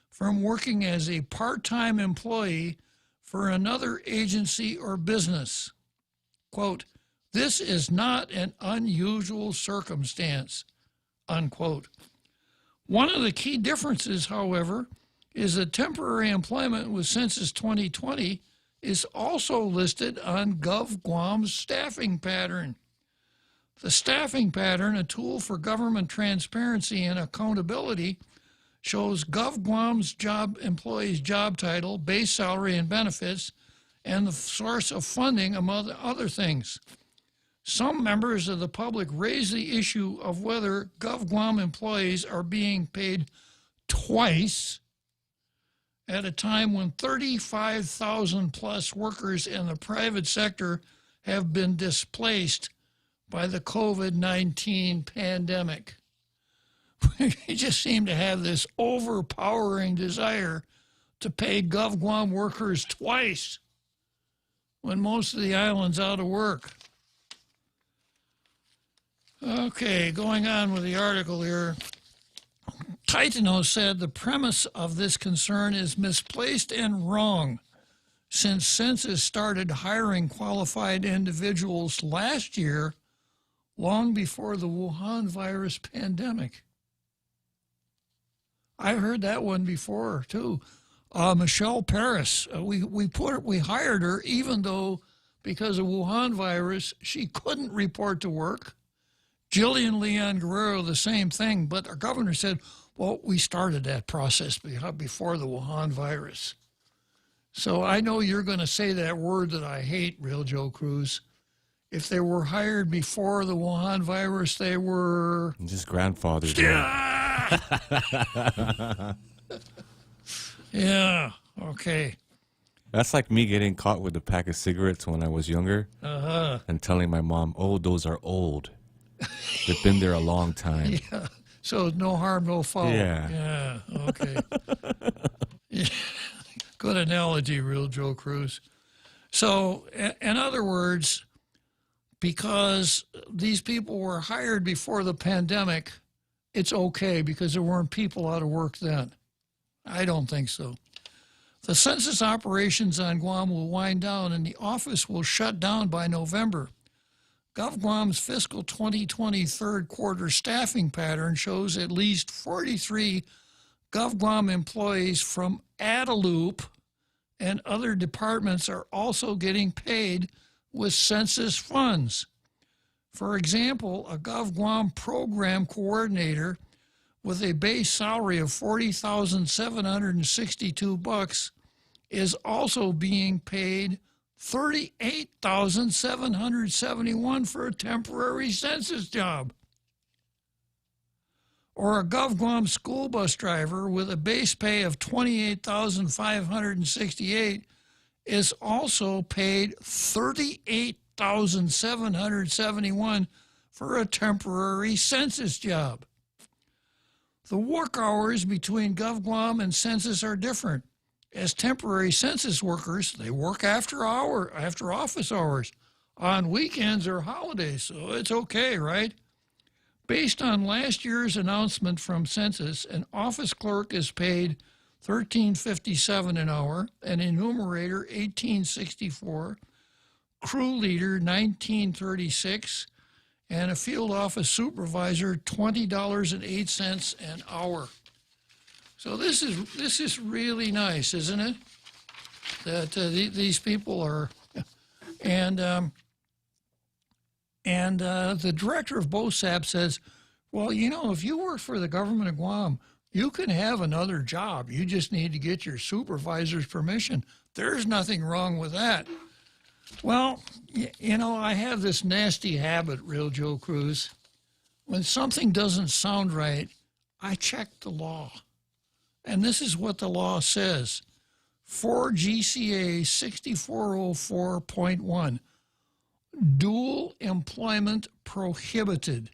from working as a part-time employee for another agency or business. Quote, "This is not an unusual circumstance," unquote. One of the key differences, however, is that temporary employment with Census 2020 is also listed on GovGuam's staffing pattern. The staffing pattern, a tool for government transparency and accountability, shows GovGuam's employee's job title, base salary and benefits, and the source of funding, among other things. Some members of the public raise the issue of whether GovGuam employees are being paid twice at a time when 35,000 plus workers in the private sector have been displaced by the COVID-19 pandemic. We just seem to have this overpowering desire to pay GovGuam workers twice when most of the island's out of work. Okay, going on with the article here. Titano said the premise of this concern is misplaced and wrong, since Census started hiring qualified individuals last year, long before the Wuhan virus pandemic. I heard that one before too. Michelle Paris, we hired her even though because of Wuhan virus she couldn't report to work. Jillian Leon Guerrero, the same thing, but our governor said, well, we started that process before the Wuhan virus. So I know you're going to say that word that I hate, Real Joe Cruz. If they were hired before the Wuhan virus, they were... Just grandfathers. Yeah, okay. That's like me getting caught with a pack of cigarettes when I was younger and telling my mom, oh, those are old. They've been there a long time. Yeah, so no harm, no foul. Yeah. Yeah, okay. Yeah. Good analogy, Real Joe Cruz. So, in other words, because these people were hired before the pandemic, it's okay because there weren't people out of work then. I don't think so. The census operations on Guam will wind down and the office will shut down by November. GovGuam's fiscal 2020 third quarter staffing pattern shows at least 43 GovGuam employees from Adelup and other departments are also getting paid with census funds. For example, a GovGuam program coordinator with a base salary of $40,762 is also being paid $38,771 for a temporary census job. Or a GovGuam school bus driver with a base pay of $28,568 is also paid $38,771 for a temporary census job. The work hours between GovGuam and census are different. As temporary census workers, they work after office hours, on weekends or holidays, so it's okay, right? Based on last year's announcement from Census, an office clerk is paid $13.57 an hour, an enumerator $18.64, crew leader $19.36, and a field office supervisor $20.08 an hour. So this is really nice, isn't it? That these people are, and the director of BOSAP says, well, you know, if you work for the government of Guam, you can have another job. You just need to get your supervisor's permission. There's nothing wrong with that. Well, you know, I have this nasty habit, Real Joe Cruz. When something doesn't sound right, I check the law. And this is what the law says. 4 GCA 6404.1, dual employment prohibited.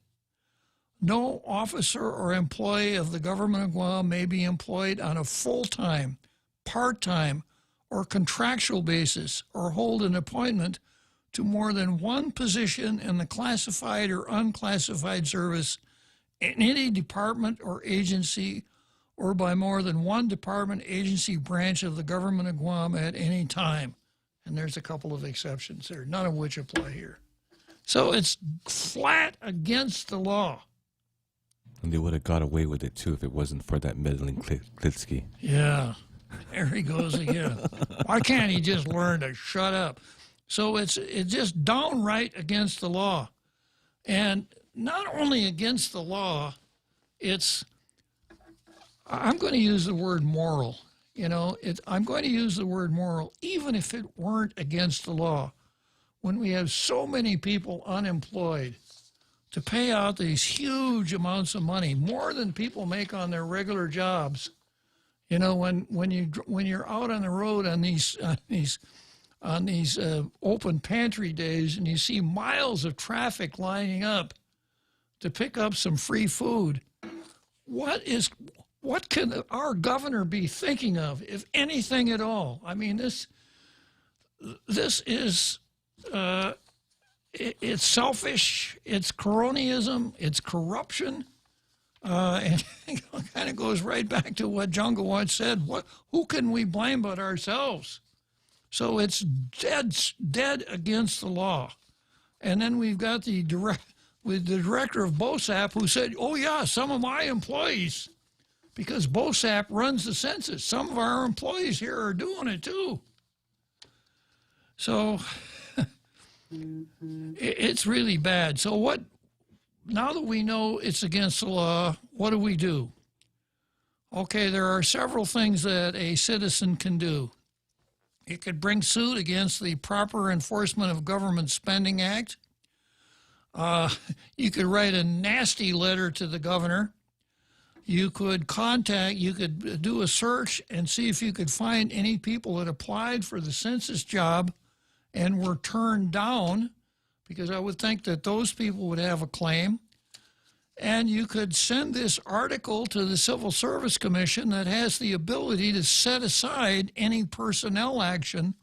No officer or employee of the government of Guam may be employed on a full-time, part-time, or contractual basis or hold an appointment to more than one position in the classified or unclassified service in any department or agency or by more than one department, agency, branch of the government of Guam at any time. And there's a couple of exceptions there, none of which apply here. So it's flat against the law. And they would have got away with it, too, if it wasn't for that meddling Klitzkie. Yeah, there he goes again. Why can't he just learn to shut up? So it's just downright against the law. And not only against the law, I'm going to use the word moral. You know, I'm going to use the word moral, even if it weren't against the law. When we have so many people unemployed, to pay out these huge amounts of money, more than people make on their regular jobs. You know, when you're out on the road on these open pantry days, and you see miles of traffic lining up to pick up some free food, what can our governor be thinking of, if anything at all? I mean, this is. It's selfish, it's cronyism, it's corruption, and it kind of goes right back to what Jungle once said, who can we blame but ourselves? So it's dead against the law. And then we've got the director of BOSAP who said, oh yeah, some of my employees, because BOSAP runs the census, some of our employees here are doing it too. So it's really bad. So now that we know it's against the law, what do? Okay, there are several things that a citizen can do. It could bring suit against the Proper Enforcement of Government Spending Act. You could write a nasty letter to the governor. You could do a search and see if you could find any people that applied for the census job and were turned down, because I would think that those people would have a claim. And you could send this article to the Civil Service Commission that has the ability to set aside any personnel action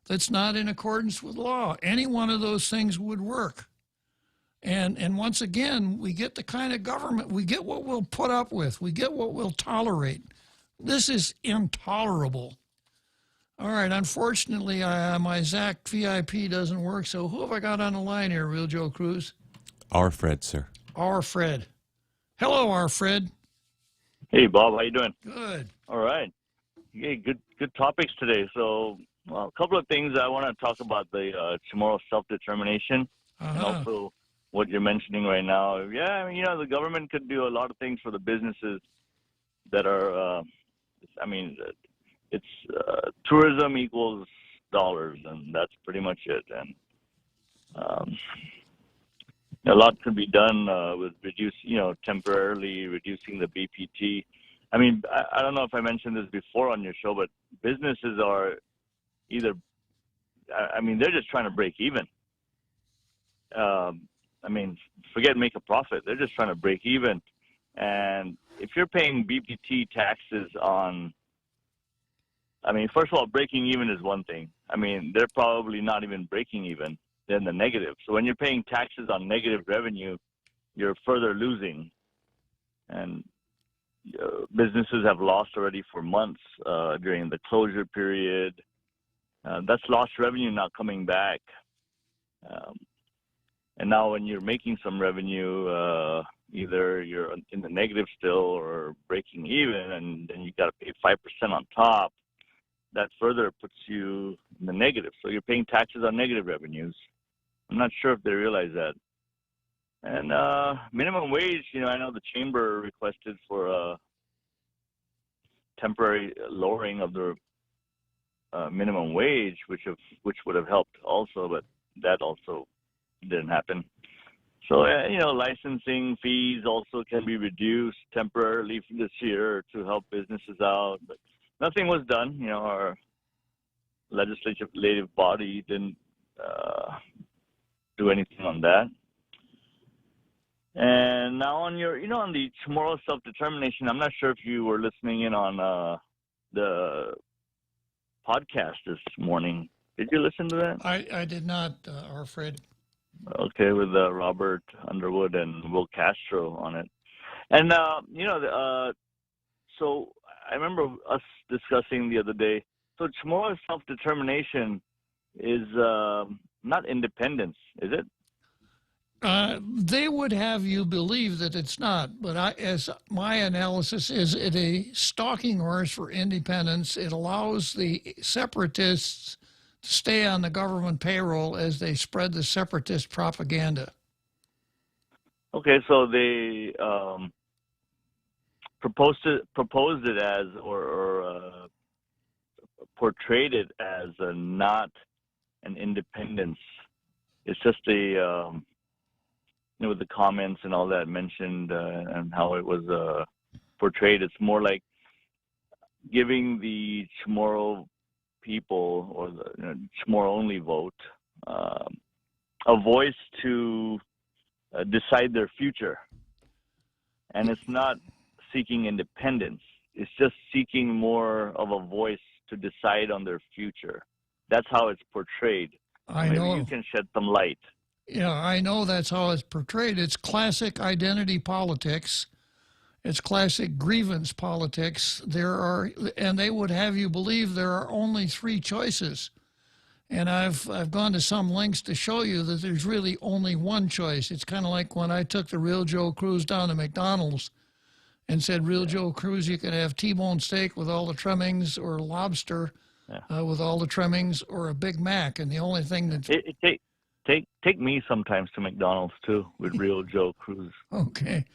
that's not in accordance with law. Any one of those things would work. And once again, we get the kind of government, we get what we'll put up with, we get what we'll tolerate. This is intolerable. All right, unfortunately, my Zach VIP doesn't work, so who have I got on the line here, Real Joe Cruz? Our Fred, sir. Our Fred. Hello, our Fred. Hey, Bob, how you doing? Good. All right. Hey, good topics today. So, a couple of things I want to talk about: the Chamorro self-determination, and also what you're mentioning right now. Yeah, I mean, the government could do a lot of things for the businesses that are. It's tourism equals dollars, and that's pretty much it. And a lot could be done with temporarily reducing the BPT. I mean, I don't know if I mentioned this before on your show, but businesses are they're just trying to break even. Forget make a profit. They're just trying to break even. And if you're paying BPT taxes on, first of all, breaking even is one thing. They're probably not even breaking even. they're in the negative. So when you're paying taxes on negative revenue, you're further losing. And businesses have lost already for months during the closure period. That's lost revenue not coming back. And now when you're making some revenue, either you're in the negative still or breaking even, and then you got to pay 5% on top. That further puts you in the negative. So you're paying taxes on negative revenues. I'm not sure if they realize that. And minimum wage, I know the chamber requested for a temporary lowering of the minimum wage, which would have helped also, but that also didn't happen. So, licensing fees also can be reduced temporarily for this year to help businesses out. But nothing was done. Our legislative body didn't do anything on that. And now on on the Chamorro self-determination, I'm not sure if you were listening in on the podcast this morning. Did you listen to that? I did not, Alfred. Okay, with Robert Underwood and Will Castro on it. And, so I remember us discussing the other day. So Chamorro self-determination is not independence, is it? They would have you believe that it's not, but as my analysis is, it a stalking horse for independence. It allows the separatists to stay on the government payroll as they spread the separatist propaganda. Okay, so they proposed it as, or portrayed it as not an independence. It's just with the comments and all that mentioned and how it was portrayed. It's more like giving the Chamorro people or the Chamorro-only vote a voice to decide their future. And it's not seeking independence. It's just seeking more of a voice to decide on their future. That's how it's portrayed. Maybe you can shed some light. Yeah, I know that's how it's portrayed. It's classic identity politics. It's classic grievance politics. And they would have you believe there are only three choices. And I've gone to some lengths to show you that there's really only one choice. It's kind of like when I took the Real Joe Cruz down to McDonald's and said, Real Joe Cruz, you can have T-bone steak with all the trimmings, or lobster with all the trimmings, or a Big Mac. And the only thing that's... Take me sometimes to McDonald's, too, with Real Joe Cruz. Okay.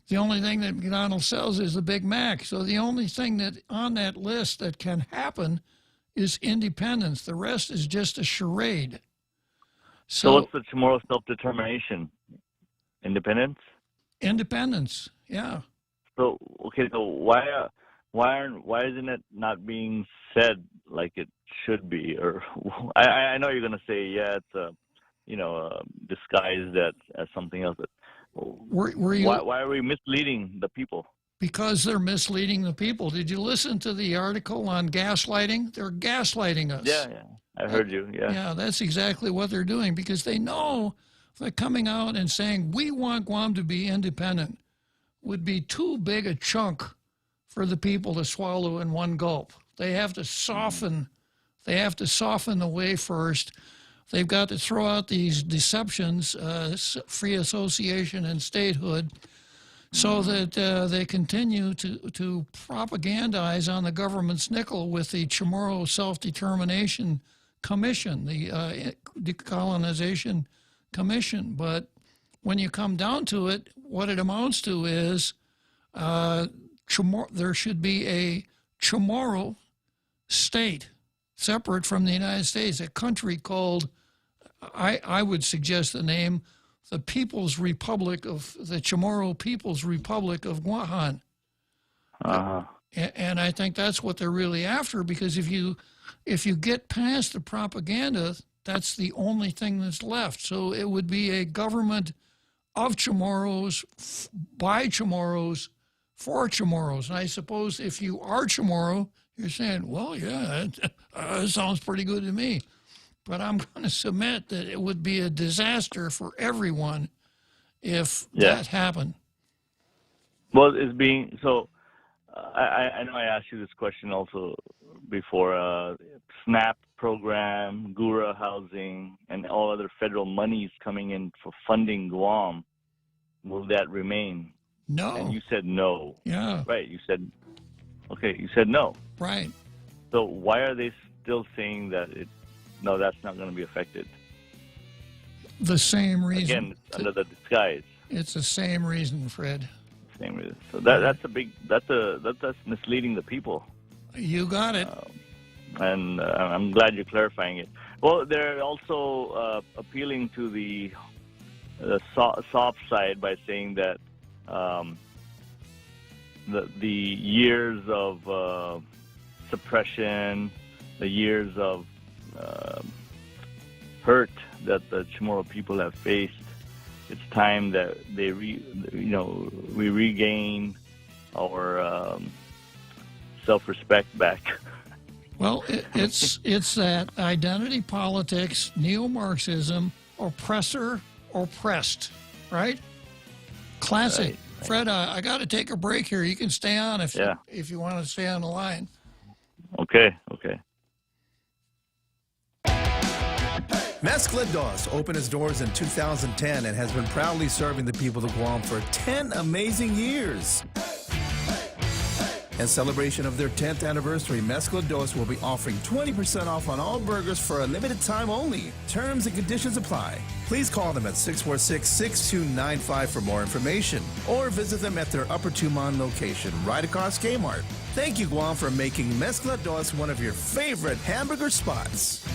The only thing that McDonald's sells is the Big Mac. So the only thing that on that list that can happen is independence. The rest is just a charade. So what's the Chamorro self-determination? Independence? Independence, yeah. So, okay, so why isn't it not being said like it should be? Or I know you're going to say, yeah, it's disguised as something else. But why are we misleading the people? Because they're misleading the people. Did you listen to the article on gaslighting? They're gaslighting us. Yeah, I heard you, yeah. Yeah, that's exactly what they're doing, because they know that coming out and saying, we want Guam to be independent, would be too big a chunk for the people to swallow in one gulp. They have to soften. They have to soften the way first. They've got to throw out these deceptions, free association and statehood, so that they continue to propagandize on the government's nickel with the Chamorro Self-Determination Commission, the Decolonization Commission. But when you come down to it, what it amounts to is there should be a Chamorro state separate from the United States, a country called, I would suggest the name, the Chamorro People's Republic of Guahan. And I think that's what they're really after, because if you get past the propaganda, that's the only thing that's left. So it would be a government of Chamorros, by Chamorros, for Chamorros. And I suppose if you are Chamorro, you're saying, well, yeah, that sounds pretty good to me. but I'm going to submit that it would be a disaster for everyone if Yeah. that happened. Well, it's being so. I know I asked you this question also before. SNAP program, Gura housing, and all other federal monies coming in for funding Guam. Will that remain? No. And you said no. Yeah. Right. You said okay. You said no. Right. So why are they still saying that no, that's not going to be affected? The same reason. Again, under the disguise. It's the same reason, Fred. Same reason. So that's misleading the people. You got it. And I'm glad you're clarifying it. Well, they're also appealing to the soft side by saying that the years of suppression, the years of hurt that the Chamorro people have faced, it's time that we regain our self-respect back. Well, it's that identity politics, neo-Marxism, oppressor, oppressed, right? Classic. Right. Fred, I got to take a break here. You can stay on if you want to stay on the line. Okay. Mezcla Dos opened its doors in 2010 and has been proudly serving the people of Guam for 10 amazing years. In celebration of their 10th anniversary, Mezcla Dos will be offering 20% off on all burgers for a limited time only. Terms and conditions apply. Please call them at 646-6295 for more information, or visit them at their Upper Tumon location right across Kmart. Thank you, Guam, for making Mezcla Dos one of your favorite hamburger spots.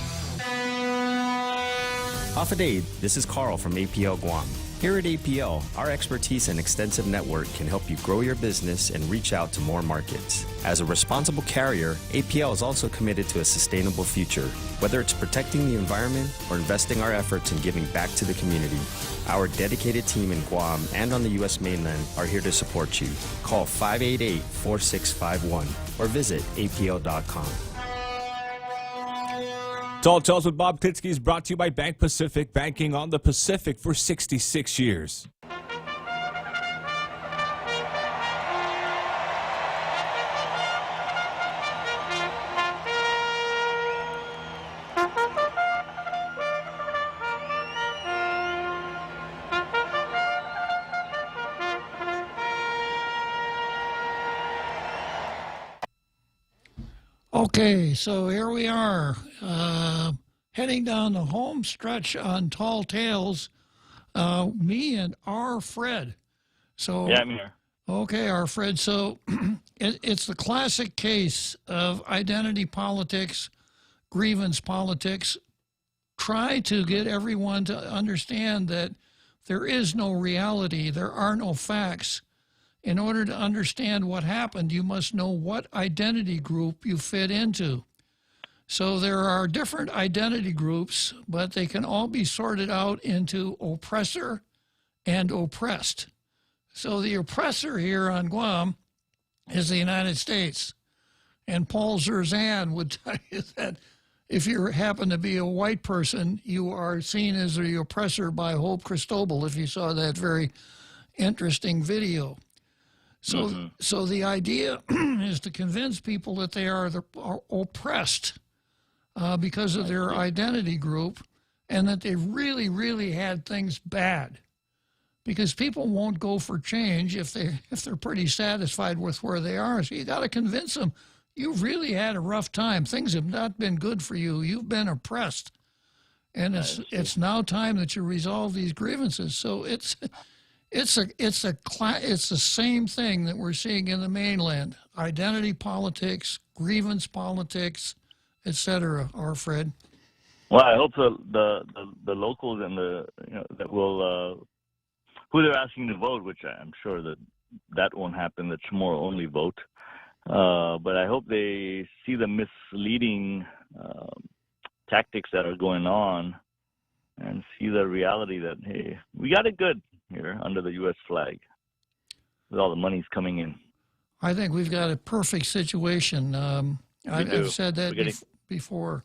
Afadade, this is Carl from APL Guam. Here at APL, our expertise and extensive network can help you grow your business and reach out to more markets. As a responsible carrier, APL is also committed to a sustainable future, whether it's protecting the environment or investing our efforts in giving back to the community. Our dedicated team in Guam and on the U.S. mainland are here to support you. Call 588-4651 or visit apl.com. Tall Tales with Bob Klitzkie is brought to you by Bank Pacific, banking on the Pacific for 66 years. Okay, so here we are, heading down the home stretch on Tall Tales, me and our Fred. So yeah, I'm here. Okay, our Fred. So it's the classic case of identity politics, grievance politics. Try to get everyone to understand that there is no reality, there are no facts. In order to understand what happened, you must know what identity group you fit into. So there are different identity groups, but they can all be sorted out into oppressor and oppressed. So the oppressor here on Guam is the United States. And Paul Zerzan would tell you that if you happen to be a white person, you are seen as the oppressor by Hope Cristobal, if you saw that very interesting video. So the idea is to convince people that they are oppressed because of their identity group, and that they really, really had things bad. Because people won't go for change if they're pretty satisfied with where they are. So you got to convince them you've really had a rough time. Things have not been good for you. You've been oppressed, and it's now time that you resolve these grievances. So it's the same thing that we're seeing in the mainland: identity politics, grievance politics, etc. Or Fred. Well, I hope the locals and that will who they're asking to vote, which I'm sure that won't happen. The Chamorro only vote, but I hope they see the misleading tactics that are going on and see the reality that hey, we got it good here under the U.S. flag with all the money's coming in. I think we've got a perfect situation. I've said that before.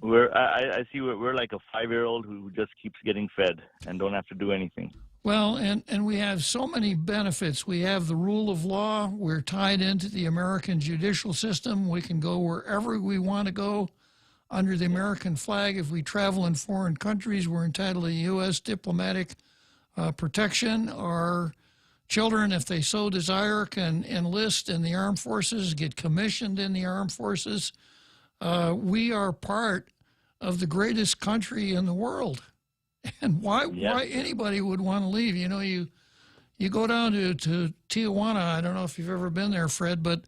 I see we're like a 5-year-old who just keeps getting fed and don't have to do anything. Well, and we have so many benefits. We have the rule of law. We're tied into the American judicial system. We can go wherever we want to go under the American flag. If we travel in foreign countries, we're entitled to U.S. diplomatic protection. Our children, if they so desire, can enlist in the armed forces, get commissioned in the armed forces. We are part of the greatest country in the world. And why anybody would want to leave? You know, you go down to Tijuana. I don't know if you've ever been there, Fred, but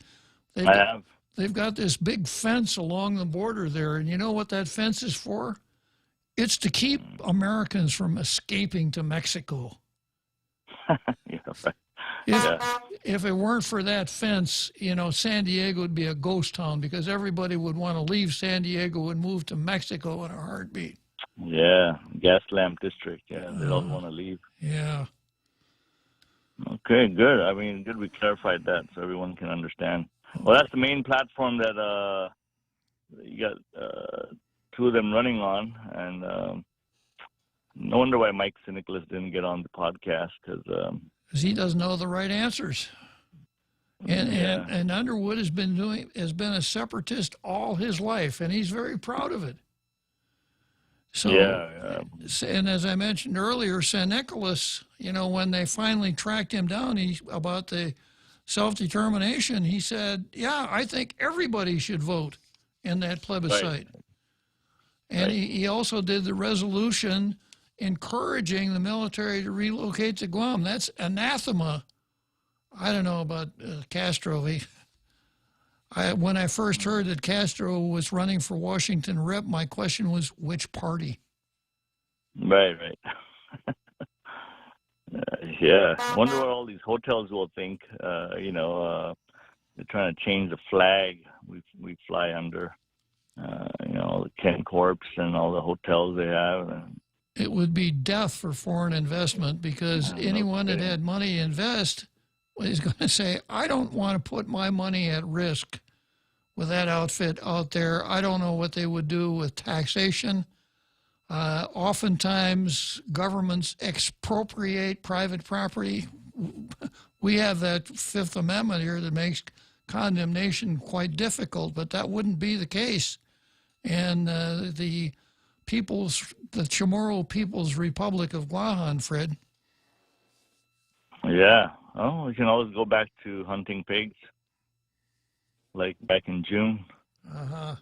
they've got this big fence along the border there. And you know what that fence is for? It's to keep Americans from escaping to Mexico. If it weren't for that fence, you know, San Diego would be a ghost town because everybody would want to leave San Diego and move to Mexico in a heartbeat. Yeah, gas lamp district. Yeah, they don't want to leave. Yeah. Okay, good. I mean, good we clarified that so everyone can understand. Well, that's the main platform that you got two of them running on, and no wonder why Mike Nicholas didn't get on the podcast because he doesn't know the right answers. And Underwood has been a separatist all his life, and he's very proud of it. So, and as I mentioned earlier, San Nicolas, you know, when they finally tracked him down about the self-determination, he said, yeah, I think everybody should vote in that plebiscite. Right. And he also did the resolution encouraging the military to relocate to Guam. That's anathema. I don't know about Castro. When I first heard that Castro was running for Washington rep, my question was, which party? Right. Yeah. I wonder what all these hotels will think. You know, they're trying to change the flag we fly under. You know, the Ken Corps and all the hotels they have. It would be death for foreign investment because anyone that had money to invest is going to say, I don't want to put my money at risk with that outfit out there. I don't know what they would do with taxation. Oftentimes, governments expropriate private property. We have that Fifth Amendment here that makes condemnation quite difficult, but that wouldn't be the case. And the Chamorro People's Republic of Guahan, Fred. Yeah. Oh, we can always go back to hunting pigs, like back in June. Uh-huh.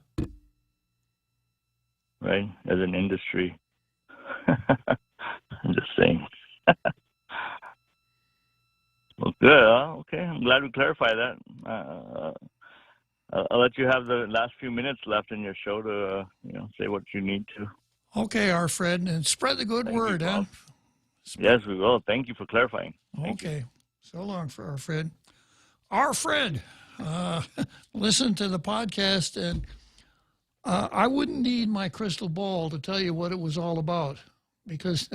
Right? As an industry. I'm just saying. Well, good. Okay. I'm glad we clarified that. I'll let you have the last few minutes left in your show to, say what you need to. Okay, our Fred, and spread the good word, huh? Yes, we will. Thank you for clarifying. Okay. So long for our Fred. Our Fred, listen to the podcast, and I wouldn't need my crystal ball to tell you what it was all about because,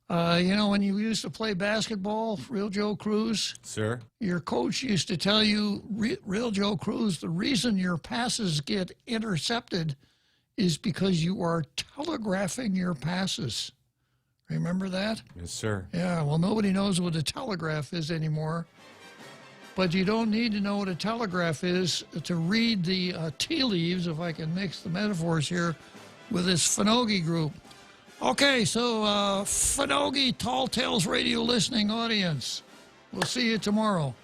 when you used to play basketball, Real Joe Cruz, sir, your coach used to tell you, Real Joe Cruz, the reason your passes get intercepted is because you are telegraphing your passes. Remember that? Yes, sir. Yeah, well, nobody knows what a telegraph is anymore. But you don't need to know what a telegraph is to read the tea leaves, if I can mix the metaphors here, with this Finogi group. Okay, so Finogi Tall Tales Radio listening audience, we'll see you tomorrow.